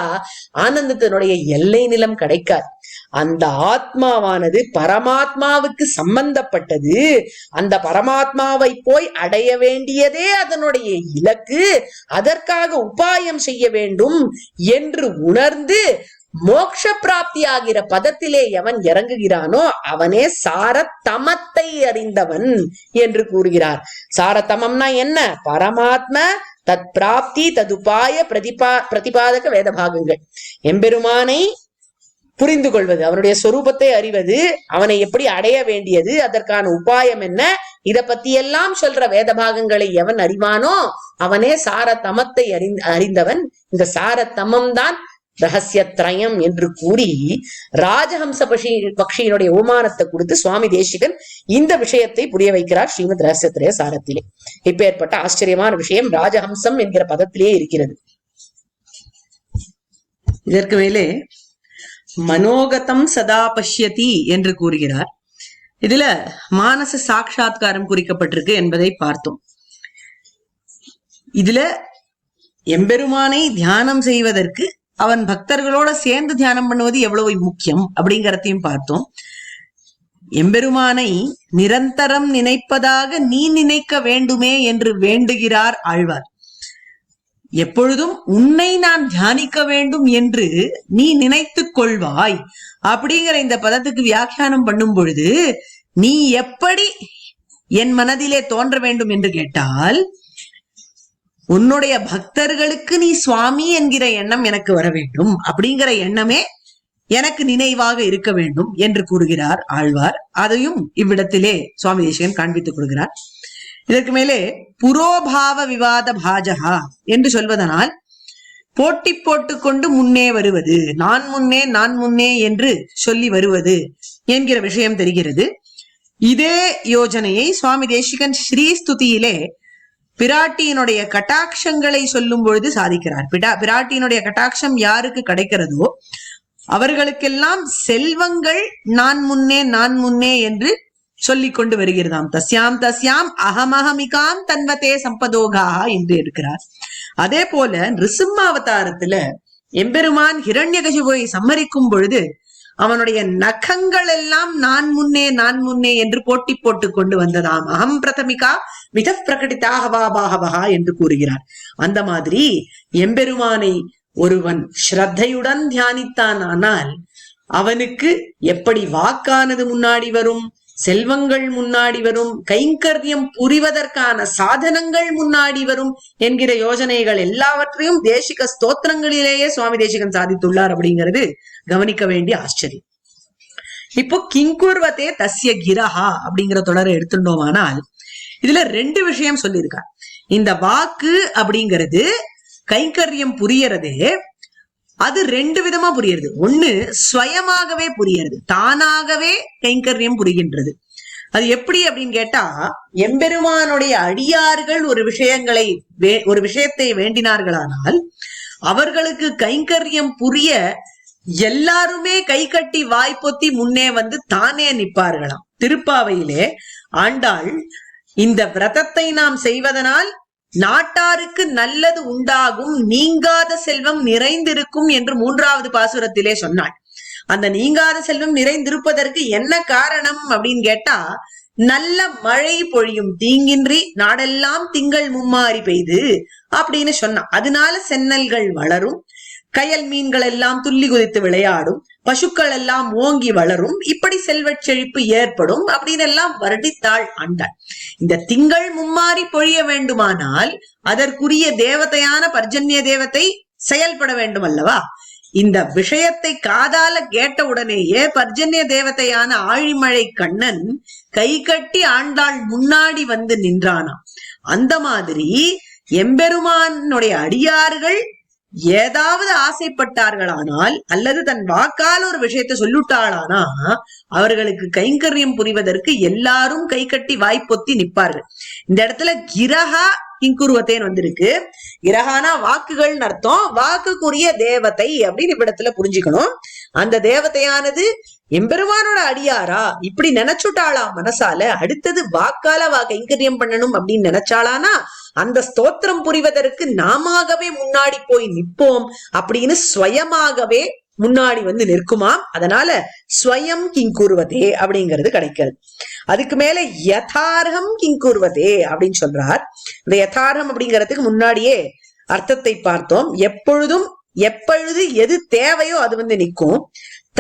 ஆனந்தத்தினுடைய எல்லை நிலம் கிடைக்காது. அந்த ஆத்மாவானது பரமாத்மாவுக்கு சம்பந்தப்பட்டது. அந்த பரமாத்மாவை போய் அடைய வேண்டியதே அதனுடைய இலக்கு. அதற்காக உபாயம் செய்ய வேண்டும் என்று உணர்ந்து மோட்ச பிராப்தி ஆகிற பதத்திலே எவன் இறங்குகிறானோ அவனே சாரத்தமத்தை அறிந்தவன் என்று கூறுகிறார். சாரத்தமம்னா என்ன? பரமாத்ம தத் பிராப்தி ததுபாய பிரதிபாதக வேத பாகங்கள். எம்பெருமானை புரிந்து கொள்வது, அவனுடைய சொரூபத்தை அறிவது, அவனை எப்படி அடைய வேண்டியது, அதற்கான உபாயம் என்ன, இத பத்தி எல்லாம் சொல்ற வேத பாகங்களை எவன் அறிவானோ அவனே சாரத்தமத்தை அறிந்தவன். இந்த சாரத்தமம் தான் ரகசியத்ரயம் என்று கூறி ராஜஹம்ச பக்ஷியினுடைய உமானத்தை கொடுத்து சுவாமி தேசிகன் இந்த விஷயத்தை புரிய வைக்கிறார் ஸ்ரீமத் ரகசியத்ரய சாரத்திலே. இப்பேற்பட்ட ஆச்சரியமான விஷயம் ராஜஹம்சம் என்கிற பதத்திலே இருக்கிறது. இதற்கு மேலே மனோகதம் சதா பஷ்யதி என்று கூறுகிறார். இதுல மானச சாட்சா்காரம் குறிக்கப்பட்டிருக்கு என்பதை பார்த்தோம். இதுல எம்பெருமானை தியானம் செய்வதற்கு அவன் பக்தர்களோட சேர்ந்து தியானம் பண்ணுவது எவ்வளவு முக்கியம் அப்படிங்கறதையும் பார்த்தோம். எம்பெருமானை நிரந்தரம் நினைப்பதாக நீ நினைக்க வேண்டுமே என்று வேண்டுகிறார் ஆழ்வார். எப்பொழுதும் உன்னை நான் தியானிக்க வேண்டும் என்று நீ நினைத்துக் கொள்வாய் அப்படிங்கிற இந்த பதத்துக்கு வியாக்கியானம் பண்ணும் பொழுது நீ எப்படி என் மனதிலே தோன்ற வேண்டும் என்று கேட்டால், உன்னுடைய பக்தர்களுக்கு நீ சுவாமி என்கிற எண்ணம் எனக்கு வர வேண்டும், அப்படிங்கிற எண்ணமே எனக்கு நினைவாக இருக்க வேண்டும் என்று கூறுகிறார் ஆழ்வார். அதையும் இவ்விடத்திலே சுவாமி தேசிகன் காண்பித்துக் கொடுக்கிறார். இதற்கு மேலே புரோபாவ விவாத பாஜகா என்று சொல்வதனால் போட்டி போட்டுக்கொண்டு முன்னே வருவது, நான் முன்னே என்று சொல்லி வருவது என்கிற விஷயம் தெரிகிறது. இதே யோஜனையை சுவாமி தேசிகன் ஸ்ரீஸ்துதியிலே பிராட்டியினுடைய கட்டாட்சங்களை சொல்லும் பொழுது சாதிக்கிறார். பிராட்டியினுடைய கட்டாட்சம் யாருக்கு கிடைக்கிறதோ அவர்களுக்கெல்லாம் செல்வங்கள் நான் முன்னே நான் முன்னே என்று சொல்லிக் கொண்டு வருகிறதாம். தஸ்யாம் தஸ்யாம் அகமஹமிகாம் தன்வதே சம்பதோகா என்று எடுக்கிறார். அதே போல நிருசிம்மாவதாரத்துல எம்பெருமான் ஹிரண்யகசிபுவை சம்மரிக்கும் பொழுது அவனுடைய நகங்கள் எல்லாம் நான் முன்னே நான் முன்னே என்று போட்டி போட்டு கொண்டு வந்ததாம். அகம் பிரதமிகா மித பிரகடிதாகவாபாகவா என்று கூறுகிறார். அந்த மாதிரி எம்பெருமானை ஒருவன் ஸ்ரத்தையுடன் தியானித்தான் ஆனால் அவனுக்கு எப்படி வாக்கானது முன்னாடி வரும், செல்வங்கள் முன்னாடி வரும், கைங்கரியம் புரிவதற்கான சாதனங்கள் முன்னாடி வரும் என்கிற யோஜனைகள் எல்லாவற்றையும் தேசிக ஸ்தோத்திரங்களிலேயே சுவாமி தேசிகன் சாதித்துள்ளார். அப்படிங்கிறது கவனிக்க வேண்டிய ஆச்சரியம். இப்போ கிங்குர்வதே தஸ்ய கிரஹா அப்படிங்கிற தொடரை எடுத்துட்டோமானால் இதுல ரெண்டு விஷயம் சொல்லியிருக்கார். இந்த வாக்கு அப்படிங்கிறது கைங்கரியம் புரியறதே அது ரெண்டு விதமா புரியுறது. ஒண்ணு ஸ்வயமாகவே புரியறது, தானாகவே கைங்கரியம் புரிகின்றது. அது எப்படி அப்படின்னு கேட்டா, எம்பெருமானுடைய அடியார்கள் ஒரு விஷயத்தை வேண்டினார்களானால் அவர்களுக்கு கைங்கரியம் புரிய எல்லாருமே கை கட்டி வாய்ப்பொத்தி முன்னே வந்து தானே நிற்பார்களாம். திருப்பாவையிலே ஆண்டாள் இந்த விரதத்தை நாம் செய்வதனால் நாட்டாருக்கு நல்லது உண்டாகும், நீங்காத செல்வம் நிறைந்திருக்கும் என்று 3வது பாசுரத்திலே சொன்னாள். அந்த நீங்காத செல்வம் நிறைந்திருப்பதற்கு என்ன காரணம் அப்படின்னு கேட்டா, நல்ல மழை பொழியும் தீங்கின்றி நாடெல்லாம் திங்கள் மும்மாறி பெய்து அப்படின்னு சொன்னான். அதனால சென்னல்கள் வளரும், கயல் மீன்கள் எல்லாம் துள்ளி குதித்து விளையாடும், பசுக்கள் எல்லாம் ஓங்கி வளரும், இப்படி செல்வச் செழிப்பு ஏற்படும் அப்படின்னு எல்லாம் வருடித்தாள் ஆண்டாள். இந்த திங்கள் மும்மாறி பொழிய வேண்டுமானால் அதற்குரிய தேவதையான பர்ஜன்ய தேவதை செயல்பட வேண்டும் அல்லவா? இந்த விஷயத்தை காதால கேட்ட உடனேயே பர்ஜன்ய தேவதையான ஆழிமழை கண்ணன் கை கட்டி ஆண்டாள் முன்னாடி வந்து நின்றானாம். அந்த மாதிரி எம்பெருமானுடைய அடியார்கள் ஏதாவது ஆசைப்பட்டார்களானால் அல்லது தன் வாக்கால் ஒரு விஷயத்தை சொல்லிட்டாளானா அவர்களுக்கு கைங்கரியம் புரிவதற்கு எல்லாரும் கை கட்டி வாய்ப்பொத்தி நிற்பார்கள். இந்த இடத்துல கிரஹா கிங்குருவத்தேன் வந்திருக்கு. கிரகானா வாக்குகள்னு அர்த்தம். வாக்குக்குரிய தேவதை அப்படின்னு இவ்விடத்துல புரிஞ்சுக்கணும். அந்த தேவதையானது எம்பெருமானோட அடியாரா இப்படி நினைச்சுட்டாளா மனசால, அடுத்தது வாக்கால கைங்கரியம் பண்ணணும் அப்படின்னு நினைச்சாளானா அந்த ஸ்தோத்திரம் புரிவதற்கு நாமவே முன்னாடி போய் நிற்போம் அப்படின்னு ஸ்வயமாகவே முன்னாடி வந்து நிற்குமாம். அதனால ஸ்வயம் கிங்குருவதே அப்படிங்கிறது கிடைக்கிறது. அதுக்கு மேல யதார்ஹம் கிங்குருவதே அப்படின்னு சொல்றார். இந்த யதார்ஹம் அப்படிங்கிறதுக்கு முன்னாடியே அர்த்தத்தை பார்த்தோம். எப்பொழுது எது தேவையோ அது வந்து நிற்கும்.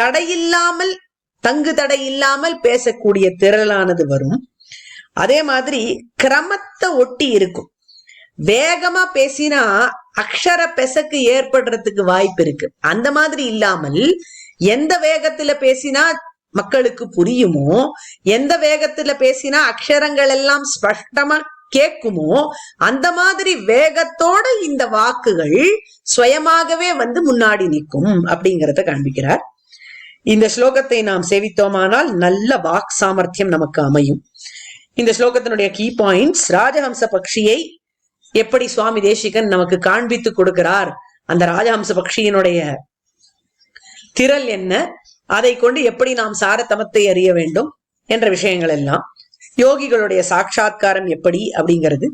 தடையில்லாமல் தங்கு தடை இல்லாமல் பேசக்கூடிய திரளானது வரும். அதே மாதிரி கிரமத்தை ஒட்டி இருக்கும். வேகமா பேசினா அக்ஷர பெசக்கு ஏற்படுறதுக்கு வாய்ப்பு இருக்கு. அந்த மாதிரி இல்லாமல் எந்த வேகத்துல பேசினா மக்களுக்கு புரியுமோ, எந்த வேகத்துல பேசினா அக்ஷரங்கள் எல்லாம் ஸ்பஷ்டமா கேட்குமோ அந்த மாதிரி வேகத்தோட இந்த வாக்குகள் சுயமாகவே வந்து முன்னாடி நிற்கும் அப்படிங்கிறத காண்பிக்கிறார். இந்த ஸ்லோகத்தை நாம் சேவித்தோமானால் நல்ல வாக் சாமர்த்தியம் நமக்கு அமையும். இந்த ஸ்லோகத்தினுடைய கீ பாயிண்ட்ஸ்: ராஜஹம்ச பக்ஷியை எப்படி சுவாமி தேசிகன் நமக்கு காண்பித்து கொடுக்கிறார், அந்த ராஜஹம்ச பக்ஷியினுடைய திரள் என்ன, அதை கொண்டு எப்படி நாம் சாரதமத்தை அறிய வேண்டும் என்ற விஷயங்கள் எல்லாம், யோகிகளுடைய சாட்சா்காரம் எப்படி அப்படிங்கிறது,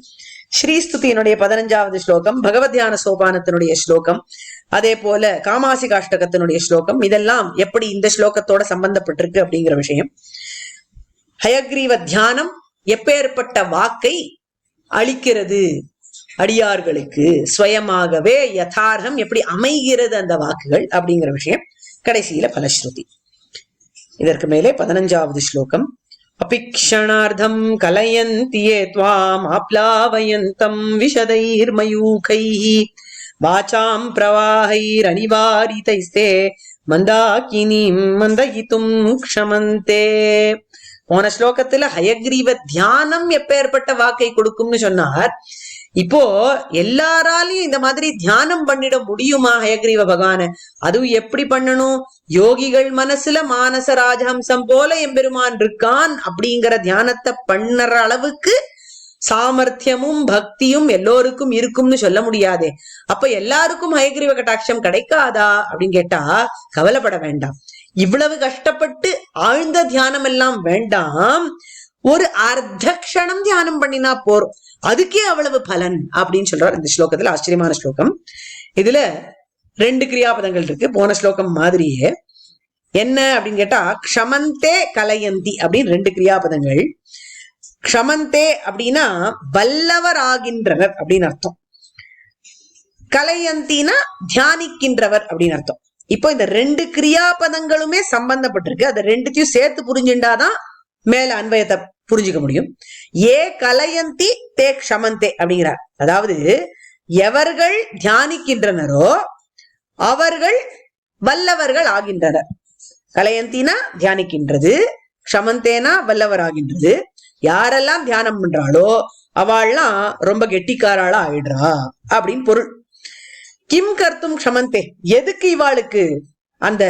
ஸ்ரீஸ்துதியினுடைய 15வது ஸ்லோகம், பகவத்யான சோபானத்தினுடைய ஸ்லோகம், அதே போல காமாசி காஷ்டகத்தினுடைய ஸ்லோகம், இதெல்லாம் எப்படி இந்த ஸ்லோகத்தோட சம்பந்தப்பட்டிருக்கு அப்படிங்கிற விஷயம். ஹயக்ரீவ தியானம் எப்பேற்பட்ட வாக்கை அளிக்கிறது அடியார்களுக்கு, ஸ்வயமாகவே யதார்த்தம் எப்படி அமைகிறது அந்த வாக்குகள் அப்படிங்கிற விஷயம். கடைசியில பலஸ்ருதி. இதற்கு மேலே 15வது ஸ்லோகம். அபிக்ஷணார்த்தம் கலயந்தியே த்வாம் ஆப்லாவயந்தம் விஷதைர்மயூகைஹி வாசாம் பிரவாஹைரனிவாரிதைஸ்தே மந்தாகினீம் மந்தயிதும் க்ஷமந்தே. போன ஸ்லோகத்துல ஹயக்ரீவ தியானம் எப்பேற்பட்ட வாக்கை கொடுக்கும்னு சொன்னார். இப்போ எல்லாராலையும் இந்த மாதிரி தியானம் பண்ணிட முடியுமா ஹயக்ரீவ பகவான? அதுவும் எப்படி பண்ணணும்? யோகிகள் மனசுல மானச ராஜஹம்சம் போல எம்பெருமான் இருக்கான் அப்படிங்கிற தியானத்தை பண்ணற அளவுக்கு சாமர்த்தியமும் பக்தியும் எல்லோருக்கும் இருக்கும்னு சொல்ல முடியாதே. அப்ப எல்லாருக்கும் ஹயக்ரீவ கட்டாட்சம் கிடைக்காதா அப்படின்னு கேட்டா கவலைப்பட வேண்டாம். இவ்வளவு கஷ்டப்பட்டு ஆழ்ந்த தியானம் எல்லாம் வேண்டாம், ஒரு அர்த்த க்ஷணம் தியானம் பண்ணினா போறோம், அதுக்கே அவ்வளவு பலன் அப்படின்னு சொல்றார் இந்த ஸ்லோகத்துல. ஆச்சரியமான ஸ்லோகம். இதுல 2 கிரியாபதங்கள் இருக்கு போன ஸ்லோகம் மாதிரியே. என்ன அப்படின்னு கேட்டா க்ஷமந்தே கலயந்தி அப்படின்னு 2 கிரியாபதங்கள். க்ஷமந்தே அப்படின்னா வல்லவர் ஆகின்றவர் அப்படின்னு அர்த்தம். கலயந்தினா தியானிக்கின்றவர் அப்படின்னு அர்த்தம். இப்போ இந்த 2 கிரியாபதங்களுமே சம்பந்தப்பட்டிருக்கு. அதை 2த்தையும் சேர்த்து புரிஞ்சுட்டாதான் மேல அன்வயத்தை புரிஞ்சுக்க முடியும். ஏ கலயந்தி தே க்ஷமந்தே அப்படிங்கிறார். அதாவது எவர்கள் தியானிக்கின்றனரோ அவர்கள் வல்லவர்கள் ஆகின்றனர். கலயந்தினா தியானிக்கின்றது, க்ஷமந்தேனா வல்லவர் ஆகின்றது. யாரெல்லாம் தியானம் பண்றாளோ அவள்லாம் ரொம்ப கெட்டிக்காராளா ஆயிடுறா அப்படின்னு பொருள். கிம் கர்த்தும் க்ஷமந்தே, எதுக்கு இவாளுக்கு அந்த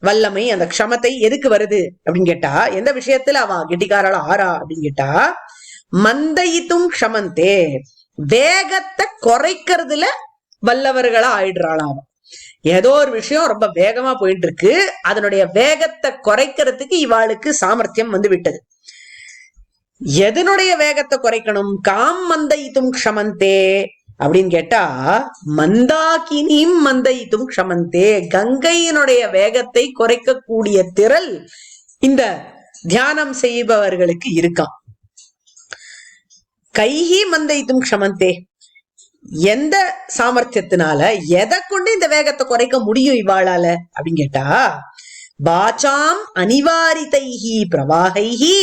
வல்லமை அந்த க்ஷமத்தை எதுக்கு வருது அப்படின்னு கேட்டா, எந்த விஷயத்துல அவ கெட்டிக்காராளா ஆறா அப்படின்னு கேட்டா, மந்தயித்தும் க்ஷமந்தே, வேகத்தை குறைக்கிறதுல வல்லவர்களா ஆயிடுறாளாம். ஏதோ ஒரு விஷயம் ரொம்ப வேகமா போயிட்டு இருக்கு, அதனுடைய வேகத்தை குறைக்கிறதுக்கு இவாளுக்கு சாமர்த்தியம் வந்து விட்டது. எதனுடைய வேகத்தை குறைக்கணும்? காம் மந்தயித்தும் க்ஷமந்தே அப்படின்னு கேட்டா, மந்தாகினியும் மந்தயித்தும் க்ஷமந்தே, கங்கையினுடைய வேகத்தை குறைக்கக்கூடிய திறல் இந்த தியானம் செய்பவர்களுக்கு இருக்காம். கைஹி மந்தயித்தும் க்ஷமந்தே, எந்த சாமர்த்தியத்தினால எதை கொண்டு இந்த வேகத்தை குறைக்க முடியும் இவாளால அப்படின்னு கேட்டா, வாசாம் அனிவாரிதைஹி பிரவாகைஹி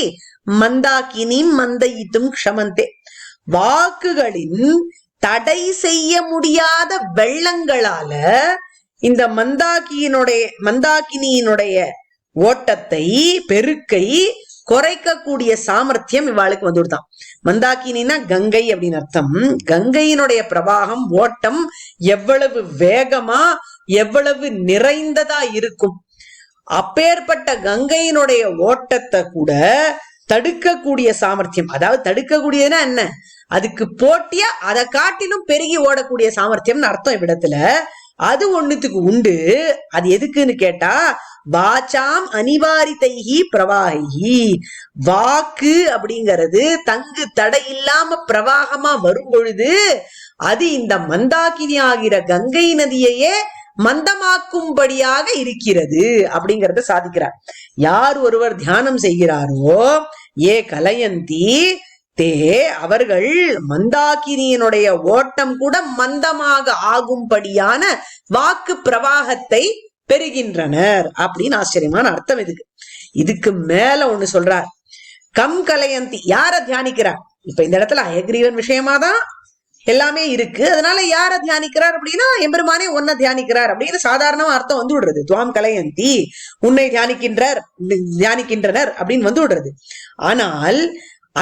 மந்தாகினி மந்தயித்தும் க்ஷமந்தே, வாக்குகளின் தடை செய்ய முடியாத வெள்ளங்களால இந்த மந்தாகினியினுடைய ஓட்டத்தை பெருக்கை குறைக்கக்கூடிய சாமர்த்தியம் இவாளுக்கு வந்துடுதான். மந்தாகினா கங்கை அப்படின்னு அர்த்தம். கங்கையினுடைய பிரவாகம் ஓட்டம் எவ்வளவு வேகமா எவ்வளவு நிறைந்ததா இருக்கும். அப்பேற்பட்ட கங்கையினுடைய ஓட்டத்தை கூட தடுக்கக்கூடிய சாமர்த்தியம், அதாவது தடுக்கக்கூடியதுன்னா என்ன, அதுக்கு போட்டியா அதை காட்டிலும் பெருகி ஓடக்கூடிய சாமர்த்தியம்னு அர்த்தம் இவ்விடத்துல. அது ஒண்ணுத்துக்கு உண்டு. அது எதுக்குன்னு கேட்டா, வாசாம் அனிவாரிதைஹி பிரவாகி, வாக்கு அப்படிங்கிறது தங்கு தடை இல்லாம பிரவாகமா வரும் பொழுது அது இந்த மந்தாகினி ஆகிற கங்கை நதியையே மந்தமாக்கும்படியாக இருக்கிறது அப்படிங்கறத சாதிக்கிறார். யார் ஒருவர் தியானம் செய்கிறாரோ, ஏ கலயந்தி தே, அவர்கள் மந்தாகினியினுடைய ஓட்டம் கூட மந்தமாக ஆகும்படியான வாக்கு பிரவாகத்தை பெறுகின்றனர் அப்படின்னு ஆச்சரியமான அர்த்தம் இதுக்கு. இதுக்கு மேல ஒண்ணு சொல்றார், கம் கலயந்தி, யார தியானிக்கிறார். இப்ப இந்த இடத்துல ஹயக்ரீவன் விஷயமாதான் எல்லாமே இருக்கு. அதனால யார தியானிக்கிறார் அப்படின்னா, எம்பெருமானே ஒன்ன தியானிக்கிறார் அப்படின்னு சாதாரணமா அர்த்தம் வந்து விடுறது. துவாம் கலயந்தி, உன்னை தியானிக்கின்றனர் அப்படின்னு வந்து விடுறது. ஆனால்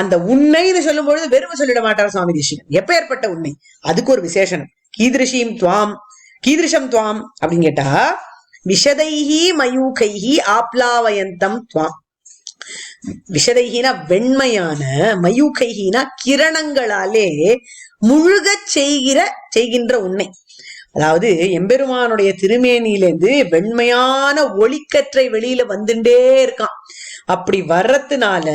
அந்த உன்னைன்னு சொல்லும் பொழுது வெறும் சொல்லிட மாட்டார் சுவாமி தேசிகன். எப்ப ஏற்பட்ட உன்னை, அதுக்கு ஒரு விசேஷனம். கீதிருஷம் துவாம் அப்படின்னு கேட்டா, விஷதைஹி மயூகைஹி ஆப்லாவயந்தம் துவாம். விஷதைஹினா வெண்மையான, மயூகைஹினா கிரணங்களாலே முழுக செய்கின்ற உன்னை. அதாவது எம்பெருமானுடைய திருமேனியிலேருந்து வெண்மையான ஒளிக்கற்றை வெளியில வந்துட்டே இருக்கான். அப்படி வர்றதுனால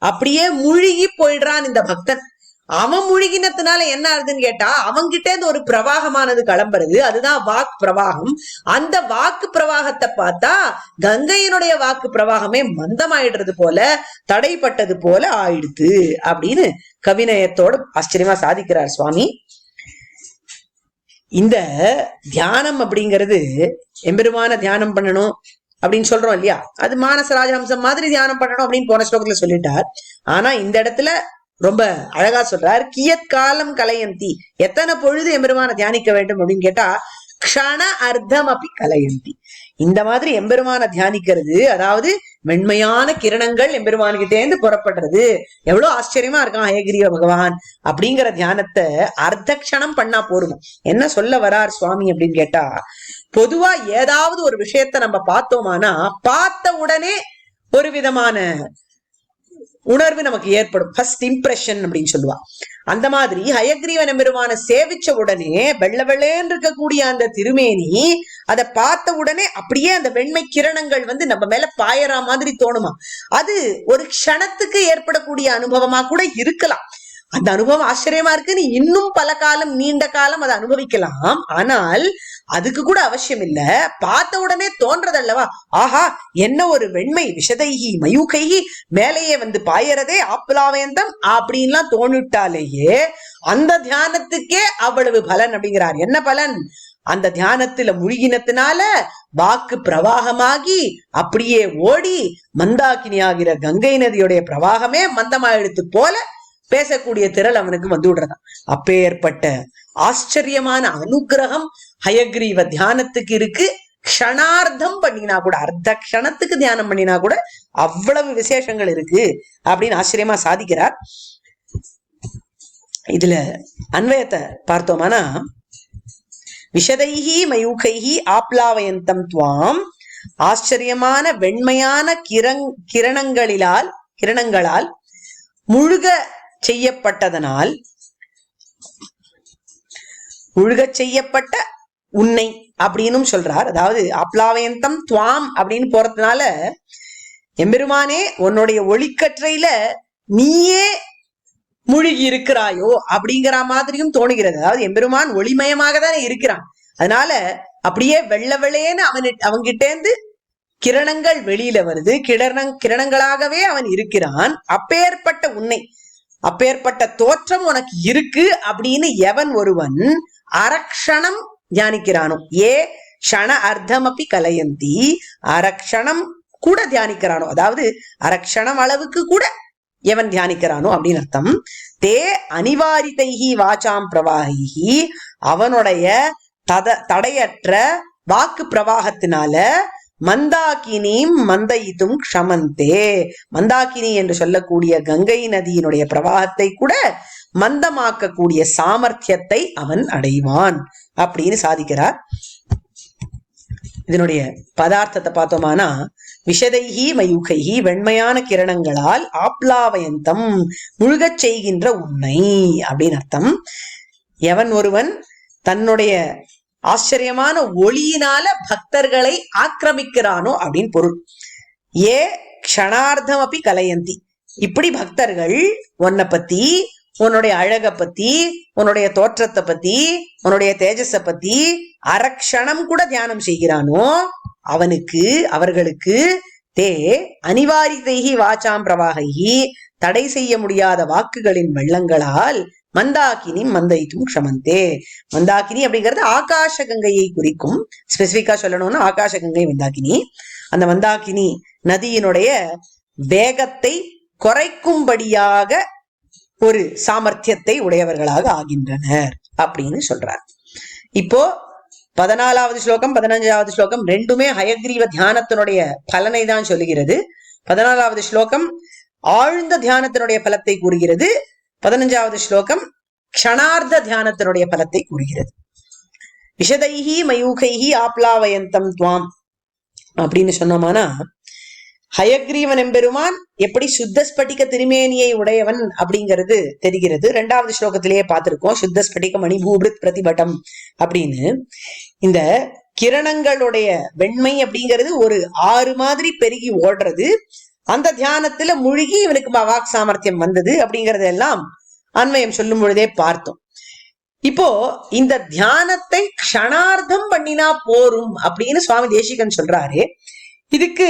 அப்படியே முழுகி போயிடுறான் இந்த பக்தன். அவன் முழுகினத்தினால என்ன ஆகுதுன்னு கேட்டா, அவன்கிட்ட இருந்து ஒரு பிரவாகமானது கிளம்புறது, அதுதான் வாக்கு பிரவாகம். அந்த வாக்கு பிரவாகத்தை பார்த்தா கங்கையினுடைய வாக்கு பிரவாகமே மந்தமாயிடுறது போல, தடைப்பட்டது போல ஆயிடுது அப்படின்னு கவிநயத்தோடு ஆச்சரியமா சாதிக்கிறார் சுவாமி. இந்த தியானம் அப்படிங்கிறது, எம்பெருமான தியானம் பண்ணணும் அப்படின்னு சொல்றோம் இல்லையா, அது மானச ராஜஹம்சம் மாதிரி தியானம் பண்ணணும் அப்படின்னு போன ஸ்லோகத்துல சொல்லிட்டார். ஆனா இந்த இடத்துல ரொம்ப அழகா சொல்றார், கியத் காலம் கலயந்தி, எத்தனை பொழுது எம்பெருமான தியானிக்க வேண்டும் அப்படின்னு கேட்டா, க்ஷண அர்த்தம் அப்படி கலயந்தி. இந்த மாதிரி எம்பெருமான தியானிக்கிறது, அதாவது மென்மையான கிரணங்கள் எம்பெருமான்கிட்டேந்து புறப்படுறது. எவ்வளவு ஆச்சரியமா இருக்கான் ஹயகிரிய பகவான் அப்படிங்கிற தியானத்தை அர்த்த க்ஷணம் பண்ணா போருங்க. என்ன சொல்ல வரார் சுவாமி அப்படின்னு கேட்டா, பொதுவா ஏதாவது ஒரு விஷயத்த நம்ம பார்த்தோமானா பார்த்த உடனே ஒரு விதமான உணர்வு நமக்கு ஏற்படும். ஃபர்ஸ்ட் இம்ப்ரெஷன் அப்படின்னு சொல்லுவா. அந்த மாதிரி ஹயக்ரீவன் எம்பெருமான சேவிச்ச உடனே வெள்ள வெள்ளேன்னு இருக்கக்கூடிய அந்த திருமேனி அதை பார்த்த உடனே அப்படியே அந்த வெண்மை கிரணங்கள் நம்ம மேல பாயறா மாதிரி தோணுமா. அது ஒரு க்ஷணத்துக்கு ஏற்படக்கூடிய அனுபவமா கூட இருக்கலாம். அந்த அனுபவம் ஆச்சரியமா இருக்கு, நீ இன்னும் பல காலம் நீண்ட காலம் அதை அனுபவிக்கலாம். ஆனால் அதுக்கு கூட அவசியம் இல்ல, பார்த்த உடனே தோன்றதல்லவா, ஆஹா என்ன ஒரு வெண்மை, விஷதைகி மயூகைகி, மேலேயே பாயறதே ஆப்லாவேந்தம் அப்படின்லாம் தோணிட்டாலேயே அந்த தியானத்துக்கே அவ்வளவு பலன் அப்படிங்கிறார். என்ன பலன்? அந்த தியானத்துல முழுகினத்தினால வாக்கு பிரவாகமாகி அப்படியே ஓடி மந்தாக்கினி ஆகிற கங்கை நதியுடைய பிரவாகமே மந்தமாயிடுத்து போல பேசக்கூடிய திரள் அவனுக்கு விடுறதான். அப்பேற்பட்ட ஆச்சரியமான அனுகிரகம் ஹயக்ரீவ தியானத்துக்கு இருக்கு. க்ஷணார்த்தம் பண்ணினா கூட, அர்த்த க்ஷணத்துக்கு தியானம் பண்ணினா கூட அவ்வளவு விசேஷங்கள் இருக்கு அப்படின்னு ஆச்சரியமா சாதிக்கிறார். இதுல அன்வயத்தை பார்த்தோம்னா, விஷதைஹி மயூகைஹி ஆப்லாவயந்தம் துவாம், ஆச்சரியமான வெண்மையான கிரணங்களால் முழுக செய்யப்பட்டதனால், முழுகச் செய்யப்பட்ட உன்னை அப்படின்னு சொல்றார். அதாவது ஆப்லாவயந்தம் துவாம் அப்படின்னு போறதுனால எம்பெருமானே உன்னுடைய ஒளிக்கற்றையில நீயே முழுகி இருக்கிறாயோ அப்படிங்கிற மாதிரியும் தோணுகிறது. அதாவது எம்பெருமான் ஒளிமயமாக தானே இருக்கிறான், அதனால அப்படியே வெள்ள வெள்ளேன்னு அவன்கிட்டேந்து கிரணங்கள் வெளியில வருது, கிரணங்களாகவே அவன் இருக்கிறான். அப்பேற்பட்ட உன்னை, அப்பேற்பட்ட தோற்றம் உனக்கு இருக்கு அப்படின்னு எவன் ஒருவன் அரக்ஷணம் தியானிக்கிறானோ, ஏ க்ஷண அர்த்தமப்பி கலயந்தி, அரக்ஷணம் கூட தியானிக்கிறானோ, அதாவது அரக்ஷணம் அளவுக்கு கூட எவன் தியானிக்கிறானோ அப்படின்னு அர்த்தம். தே அனிவாரிதைஹி வாசாம் பிரவாகிஹி, அவனுடைய தடையற்ற வாக்கு பிரவாகத்தினால மந்தாக்கினியும் மந்தயித்தும் க்ஷமந்தே, மந்தாக்கினி என்று சொல்லக்கூடிய கங்கை நதியினுடைய பிரவாகத்தை கூட மந்தமாக்கக்கூடிய சாமர்த்தியத்தை அவன் அடைவான் அப்படின்னு சாதிக்கிறார். இதனுடைய பதார்த்தத்தை பார்த்தோமானா, விஷதைஹி மயூகைஹி, வெண்மையான கிரணங்களால் ஆப்லாவயந்தம் முழுகச் செய்கின்ற உன்னை அப்படின்னு அர்த்தம். எவன் ஒருவன் தன்னுடைய ஆச்சரியமான ஒளியினால பக்தர்களை ஆக்கிரமிக்கிறானோ அப்படின்னு பொருள். ஏ க்ஷணார்த்தம் அப்படி கலயந்தி, இப்படி பக்தர்கள் உன்னை பத்தி, உன்னுடைய அழக பத்தி, உன்னுடைய தோற்றத்தை பத்தி, உன்னுடைய தேஜஸ பத்தி அரக்ஷணம் கூட தியானம் செய்கிறானோ அவர்களுக்கு தே அனிவாரிதைஹி வாசாம் பிரவாகைஹி, தடை செய்ய முடியாத வாக்குகளின் வெள்ளங்களால் மந்தாக்கினி மந்தயித்தும் க்ஷமந்தே. மந்தாக்கினி அப்படிங்கிறது ஆகாஷ கங்கையை குறிக்கும். ஸ்பெசிபிக்கா சொல்லணும்னா ஆகாஷ கங்கை மந்தாக்கினி. அந்த மந்தாக்கினி நதியினுடைய வேகத்தை குறைக்கும்படியாக ஒரு சாமர்த்தியத்தை உடையவர்களாக ஆகின்றனர் அப்படின்னு சொல்றார். இப்போ 14வது ஸ்லோகம் 15வது ஸ்லோகம் ரெண்டுமே ஹயக்ரீவ தியானத்தினுடைய பலனை தான் சொல்லுகிறது. 14வது ஸ்லோகம் ஆழ்ந்த தியானத்தினுடைய பலத்தை கூறுகிறது. 15வது ஸ்லோகம் க்ஷணார்த்த தியானத்தினுடைய பலத்தை கூறுகிறது. விஷதைஹி மயூகைஹி ஆப்லாவயந்தம் துவாம் அப்படின்னு சொன்னோம்னா, ஹயக்ரீவன் எம்பெருமான் எப்படி சுத்த ஸ்பட்டிக திருமேனியை உடையவன் அப்படிங்கிறது தெரிகிறது. 2வது ஸ்லோகத்திலேயே பார்த்திருக்கோம், சுத்த ஸ்பட்டிக மணிபூபிருத் பிரதிபட்டம் அப்படின்னு. இந்த கிரணங்களுடைய வெண்மை அப்படிங்கிறது ஒரு ஆறு மாதிரி பெருகி ஓடுறது. அந்த தியானத்துல முழுகி இவனுக்கு வாக் சாமர்த்தியம் வந்தது அப்படிங்கறது எல்லாம் அன்வயம் சொல்லும் பொழுதே பார்த்தோம். இப்போ இந்த தியானத்தை க்ஷணார்த்தம் பண்ணினா போரும் அப்படின்னு சுவாமி தேசிகன் சொல்றாரு. இதுக்கு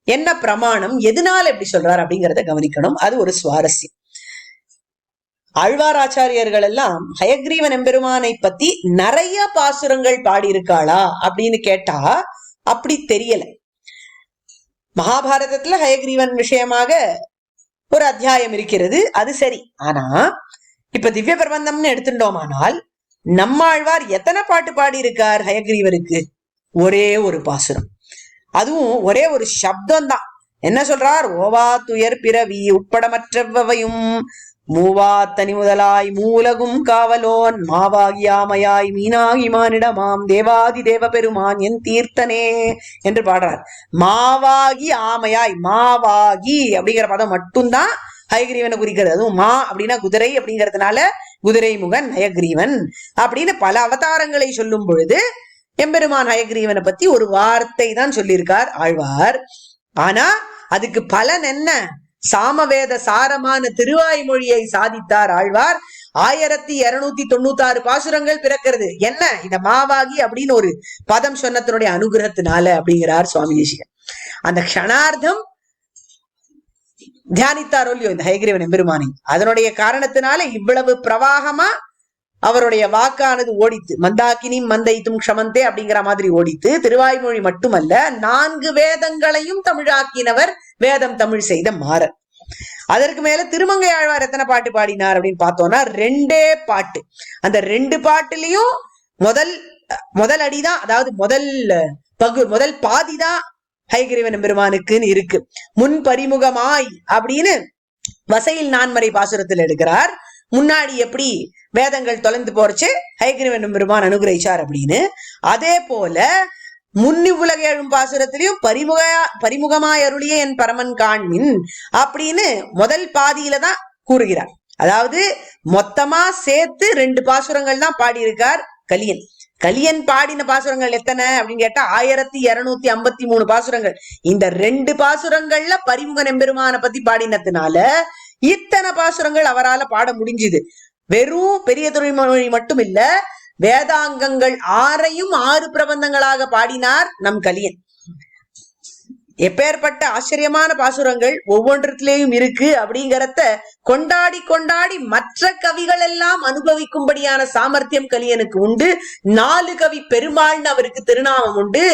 என்ன பிரமாணம், எதனால எப்படி சொல்றாரு அப்படிங்கறத கவனிக்கணும். அது ஒரு சுவாரஸ்யம். ஆழ்வாராச்சாரியர்கள் எல்லாம் ஹயக்ரீவன் எம்பெருமானை பத்தி நிறைய பாசுரங்கள் பாடியிருக்காளா அப்படின்னு கேட்டா அப்படி தெரியல. மகாபாரதத்துல ஹயக்ரீவன் விஷயமாக ஒரு அத்தியாயம் இருக்கிறது, அது சரி. ஆனா இப்ப திவ்ய பிரபந்தம்னு எடுத்துட்டோமானால் நம்மாழ்வார் எத்தனை பாட்டு பாடி இருக்கார் ஹயக்ரீவருக்கு? ஒரே ஒரு பாசுரம், அதுவும் ஒரே ஒரு சப்தம் தான். என்ன சொல்றார்? ஓவா துயர் பிறவி உட்பட மற்றவையும் மூவாத்தனி முதலாய் மூலகும் காவலோன் மாவாகி ஆமையாய் மீனாகி மானிடமாம் தேவாதி தேவ பெருமான் என் தீர்த்தனே என்று பாடுறார். மாவாகி ஆமையாய், மாவாகி அப்படிங்கிற பதம் மட்டும்தான் ஹயக்ரீவனை குறிக்கிறது. அதுவும் மா அப்படின்னா குதிரை அப்படிங்கிறதுனால குதிரை முகன் ஹயக்ரீவன் அப்படின்னு பல அவதாரங்களை சொல்லும் பொழுது எம்பெருமான் ஹயக்ரீவனை பத்தி ஒரு வார்த்தை தான் சொல்லியிருக்கார் ஆழ்வார். ஆனா அதுக்கு பலன் என்ன? சாமவேத சாரமான திருவாய்மொழியை சாதித்தார் ஆழ்வார். 1296 பாசுரங்கள் பிறக்கிறது. என்ன? இந்த மாவாகி அப்படின்னு ஒரு பதம் சொன்னதனுடைய அனுகிரகத்தினால அப்படிங்கிறார் சுவாமி தேசிகன். அந்த க்ஷணார்த்தம் தியானித்தாரோ இல்லையோ இந்த ஹயக்ரீவன் எம்பெருமானை, அதனுடைய காரணத்தினால இவ்வளவு பிரவாகமா அவருடைய வாக்கானது ஓடித்து. மந்தாக்கினி மந்தைத்தும் க்ஷமந்தே அப்படிங்கிற மாதிரி ஓடித்து. திருவாய்மொழி மட்டுமல்ல, 4 வேதங்களையும் தமிழாக்கினவர் வேதம் தமிழ் செய்த மாறர். அதற்கு மேல திருமங்கை ஆழ்வார் எத்தனை பாட்டு பாடினார் அப்படின்னு பார்த்தோம்னா 2 பாட்டு. அந்த 2 பாட்டுலயும் முதல் அடிதான், அதாவது முதல் பாதிதான் ஹயக்ரீவன் பெருமானுக்குன்னு இருக்கு. முன் பரிமுகமாய் அப்படின்னு வசையில் நான்மறை பாசுரத்தில் எடுக்கிறார். முன்னாடி எப்படி வேதங்கள் தொலைந்து போறச்சு ஹயக்ரீவன் பெருமான் அனுகிரகிச்சார் அப்படின்னு, அதே போல முன்னி உலக எழும் பாசுரத்திலையும் பரிமுகமாய் அருளிய என் பரமன் காண்மின் அப்படின்னு முதல் பாதியில தான் கூறுகிறார். அதாவது மொத்தமா சேர்த்து 2 பாசுரங்கள் தான் பாடியிருக்கார் கலியன். கலியன் பாடின பாசுரங்கள் எத்தனை அப்படின்னு கேட்டா 1253 பாசுரங்கள். இந்த 2 பாசுரங்கள்ல பரிமுகன் எம்பெருமான பத்தி பாடினதுனால இத்தனை பாசுரங்கள் அவரால் பாட முடிஞ்சுது. வெறும் பெரிய திருமொழி மட்டும் இல்ல, வேதாங்கங்கள் 6ஐயும் 6 பிரபந்தங்களாக பாடினார் நம் கலியன். எப்பேற்பட்ட ஆச்சரியமான பாசுரங்கள் ஒவ்வொன்றத்திலேயும் இருக்கு அப்படிங்கறத கொண்டாடி கொண்டாடி மற்ற கவிகள் எல்லாம் அனுபவிக்கும்படியான சாமர்த்தியம் கலியனுக்கு உண்டு. 4 கவி பெருமாள்னு அவருக்கு திருநாமம் உண்டு.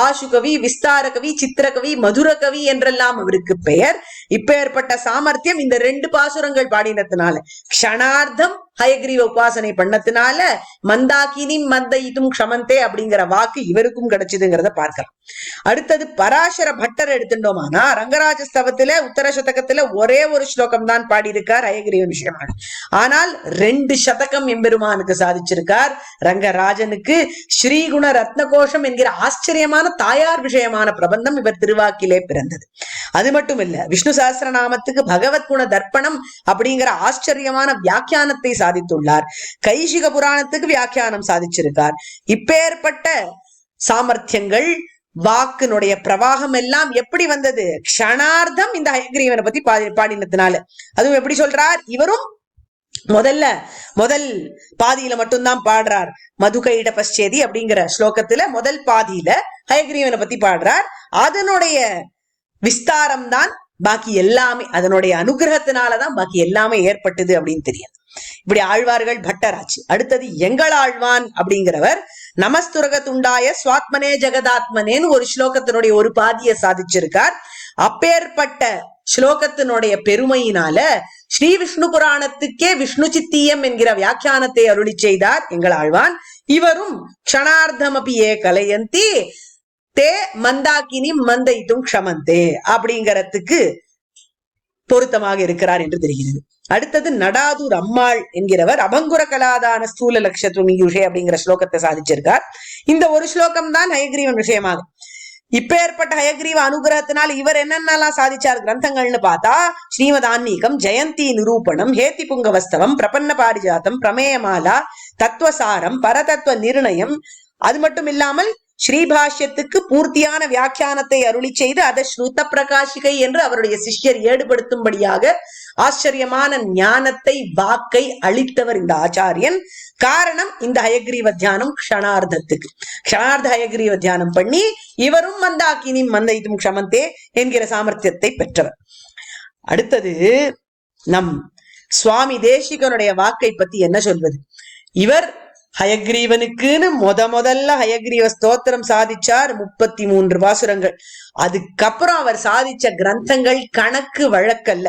ஆசு கவி, விஸ்தார கவி, சித்திரகவி, மதுர கவி என்றெல்லாம் அவருக்கு பெயர். இப்பேற்பட்ட சாமர்த்தியம் இந்த 2 பாசுரங்கள் பாடினதுனால, க்ஷணார்த்தம் ஹயக்ரீவ உபாசனை பண்ணத்தினால மந்தாக்கினி மந்தைத்தும் க்ஷமந்தே அப்படிங்கிற வாக்கு இவருக்கும் கிடைச்சதுங்கிறத பார்க்கலாம். அடுத்தது பராசர பட்டர் எடுத்துட்டோமானா ரங்கராஜ ஸ்தவத்துல உத்தர சதகத்துல ஒரே ஒரு ஸ்லோகம் தான் பாடியிருக்கார் ஹயக்ரீவன் விஷயமாக. ஆனால் 2 சதகம் எம்பெருமானுக்கு சாதிச்சிருக்கார். ரங்கராஜனுக்கு ஸ்ரீகுண ரத்னகோஷம் என்கிற ஆச்சரியமான தாயார் விஷயமான பிரபந்தம் இவர் திருவாக்கிலே பிறந்தது. அது மட்டும் இல்ல, விஷ்ணு சஹஸ்ரநாமத்துக்கு பகவத் குண தர்ப்பணம் அப்படிங்கிற ஆச்சரியமான வியாக்கியானத்தை சாதித்துள்ளார். கைசிக புராணத்துக்கு வியாக்கியானம் சாதிச்சிருக்கார். இப்பேற்பட்ட சாமர்த்தியங்கள், வாக்கினுடைய பிரவாகம் எல்லாம் எப்படி வந்தது? க்ஷணார்த்தம் இந்த ஹயக்ரீவனை பத்தி பாடினதுனால. அதுவும் எப்படி சொல்றார்? இவரும் முதல் பாதியில மட்டும்தான் பாடுறார். மதுகைட பச்சேதி அப்படிங்கிற ஸ்லோகத்துல முதல் பாதியில ஹயக்ரீவனை பத்தி பாடுறார். அதனுடைய விஸ்தாரம் தான் பாக்கி எல்லாமே, அதனுடைய அனுகிரகத்தினாலதான் பாக்கி எல்லாமே ஏற்பட்டது அப்படின்னு தெரியும். இப்படி ஆழ்வார்கள் பட்டராச்சு. அடுத்தது எங்கள் ஆழ்வான் அப்படிங்கிறவர் நமஸ்துரகத்துண்டாய சுவாத்மனே ஜெகதாத்மனேன்னு ஒரு ஸ்லோகத்தினுடைய ஒரு பாதியை சாதிச்சிருக்கார். அப்பேற்பட்ட ஸ்லோகத்தினுடைய பெருமையினால ஸ்ரீ விஷ்ணு புராணத்துக்கே விஷ்ணு சித்தியம் என்கிற வியாக்கியானத்தை அருளி செய்தார் எங்கள் ஆழ்வான். இவரும் க்ஷணார்த்தமபியே கலையந்தி தே மந்தாக்கினி மந்தைத்தும் க்ஷமந்தே அப்படிங்கறதுக்கு பொருத்தமாக இருக்கிறார் என்று தெரிகிறது. அடுத்தது நடாதூர் அம்மாள் என்கிறவர் அபங்குர கலாதான ஸ்தூல லட்சத்துமியூஷே அப்படிங்கிற ஸ்லோகத்தை சாதிச்சிருக்கார். இந்த ஒரு ஸ்லோகம் தான் ஹயக்ரீவன் விஷயமாக. இப்பேற்பட்ட ஹயக்ரீவ அனுகிரகத்தினால் இவர் என்னென்னலாம் சாதிச்சார் கிரந்தங்கள்னு பார்த்தா, ஸ்ரீமதான்மீகம், ஜெயந்தி நிரூபணம், ஹேத்தி புங்கவஸ்தவம், பிரபன்ன பாரிஜாத்தம், பிரமேயமாலா, தத்துவசாரம், பரதத்துவ நிர்ணயம், அது மட்டும் இல்லாமல் ஸ்ரீபாஷ்யத்துக்கு பூர்த்தியான வியாக்கியானத்தை அருளி செய்து அதை ஸ்ருத பிரகாஷிகை என்று அவருடைய சிஷ்யர் ஏடுபடுத்தும்படியாக ஆச்சரியமான ஞானத்தை, வாக்கை அளித்தவர் இந்த ஆச்சாரியன். காரணம், இந்த ஹயக்ரீவ தியானம் க்ஷணார்த்தத்துக்கு க்ஷணார்த்த ஹயக்ரீவ தியானம் பண்ணி இவரும் மந்தாக்கினி மந்தைத்தும் க்ஷமந்தே என்கிற சாமர்த்தியத்தை பெற்றவர். அடுத்தது நம் சுவாமி தேசிகனுடைய வாக்கை பத்தி என்ன சொல்வது? இவர் ஹயக்ரீவனுக்குன்னு முதல்ல ஹயக்ரீவ ஸ்தோத்திரம் சாதிச்சார். 33 பாசுரங்கள். அதுக்கப்புறம் அவர் சாதிச்ச கிரந்தங்கள் கணக்கு வழக்கல்ல,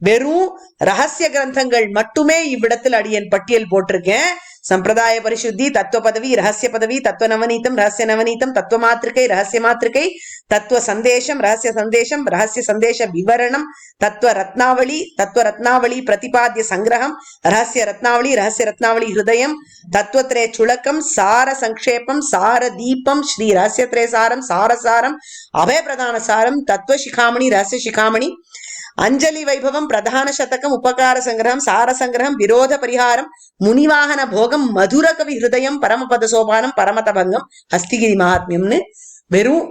வெறும் ரகசிய கிரந்தங்கள் மட்டுமே இவ்விடத்தில் அடியன் பட்டியல் போட்டிருக்கேன். சம்பிரதாய பரிசுத்தி, தத்துவ பதவி, ரகசிய பதவி, தத்துவ நவநீதம், ரகசிய நவநீதம், தத்துவ மாத்திருக்கை, ரகசிய மாத்திருக்கை, தத்துவ சந்தேஷம், ரகசிய சந்தேஷம், ரகசிய சந்தேஷ விவரணம், தத்துவ ரத்னாவளி பிரதிபாத்திய சங்கிரகம், ரகசிய ரத்னாவளி ஹிருதயம், தத்துவத்ரே சுளக்கம், சார சங்கேபம், சார தீபம், ஸ்ரீ ரகசியத்ரே சாரம், சாரசாரம், அபய பிரதான சாரம், தத்துவ சிகாமணி, ரகசிய சிகாமணி, அஞ்சலி வைபவம், பிரதான சதகம், உபகார சங்கிரகம், சார சங்கிரகம், விரோத பரிகாரம், முனிவாகன போகம், மதுர கவி ஹிருதயம், பரமபத சோபானம், பரமதபங்கம், ஹஸ்திகிரி மகாத்மியம்னு வெறும்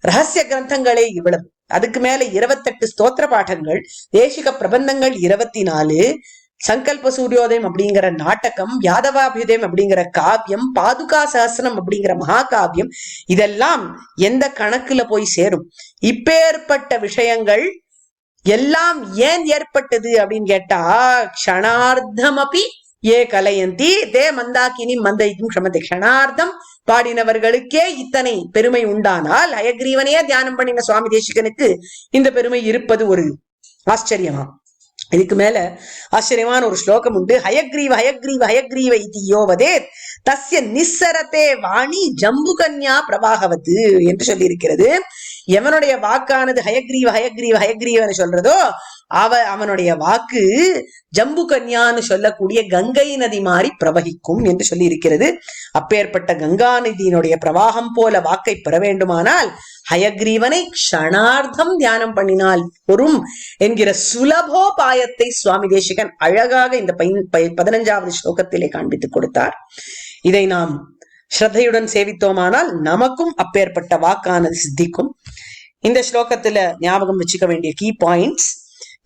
ரகசிய கிரந்தங்களே இவ்வளவு. அதுக்கு மேல 28 ஸ்தோத்திர பாடங்கள், தேசிக பிரபந்தங்கள் 24, சங்கல்ப சூரியோதயம் அப்படிங்கிற நாடகம், யாதவாபியுதயம் அப்படிங்கிற காவியம், பாதுகா சஹஸ்ரம் அப்படிங்கிற மகாகாவியம், இதெல்லாம் எந்த கணக்குல போய் சேரும்? இப்பேற்பட்ட விஷயங்கள் எல்லாம் ஏன் ஏற்பட்டது அப்படின்னு கேட்டா, க்ஷணார்த்தம் அப்படி ஏ கலையந்தி தே மந்தாக்கினி மந்தைக்கும் க்ஷமத்தை. க்ஷணார்த்தம் பாடினவர்களுக்கே இத்தனை பெருமை உண்டானால், ஹயக்ரீவனையே தியானம் பண்ணின சுவாமி தேசிகனுக்கு இந்த பெருமை இருப்பது ஒரு ஆச்சரியமா? இதுக்கு மேல ஆச்சரியமான ஒரு ஸ்லோகம் உண்டு. ஹயக்ரீவ ஹயக்ரீவ ஹயக்ரீவ இதியோ வதேத் தஸ்ய நிஸ்ஸரதே வாணி ஜம்புகன்யா பிரவாகவத்து என்று சொல்லி இருக்கிறது. எவனுடைய வாக்கானது ஹயக்ரீவ ஹயக்ரீவ ஹயக்ரீவன்னு சொல்றதோ அவனுடைய வாக்கு ஜம்பு கன்யான்னு சொல்லக்கூடிய கங்கை நதி மாறி பிரவகிக்கும் என்று சொல்லி இருக்கிறது. அப்பேற்பட்ட கங்கா நதியினுடைய பிரவாகம் போல வாக்கை பெற வேண்டுமானால் ஹயக்ரீவனை க்ஷணார்த்தம் தியானம் பண்ணினால் பொறும் என்கிற சுலபோபாயத்தை சுவாமி தேசிகன் அழகாக இந்த 15வது ஸ்லோகத்திலே காண்பித்துக் கொடுத்தார். இதை நாம் ஸ்ரத்தையுடன் சேவித்தோமானால் நமக்கும் அப்பேற்பட்ட வாக்கானது சித்திக்கும். இந்த ஸ்லோகத்துல ஞாபகம் வச்சுக்க வேண்டிய கீ பாயிண்ட்ஸ்,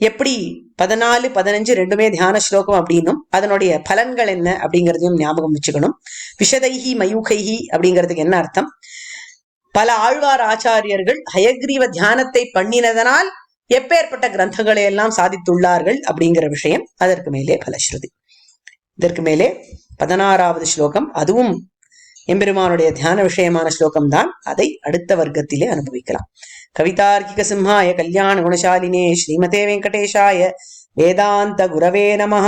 எப்படி 14, 15 ரெண்டுமே தியான ஸ்லோகம் அப்படின்னும் அதனுடைய பலன்கள் என்ன அப்படிங்கிறதையும் ஞாபகம் வச்சுக்கணும். விஷதைஹி மயூகைஹி அப்படிங்கிறதுக்கு என்ன அர்த்தம்? பல ஆழ்வார் ஆச்சாரியர்கள் ஹயக்ரீவ தியானத்தை பண்ணினதனால் எப்பேற்பட்ட கிரந்தங்களை எல்லாம் சாதித்துள்ளார்கள் அப்படிங்கிற விஷயம். அதற்கு மேலே பலஸ்ருதி. இதற்கு மேலே 16வது ஸ்லோகம், அதுவும் எம்பெருமானுடைய தியான விஷயமான ஸ்லோகம் தான். அதை அடுத்த வர்க்கத்திலே அனுபவிக்கலாம். கவிதார்க்கிக சிம்ஹாய கல்யாண குணசாலினே ஸ்ரீமதே வெங்கடேஷாய வேதாந்த குரவே நமஹ.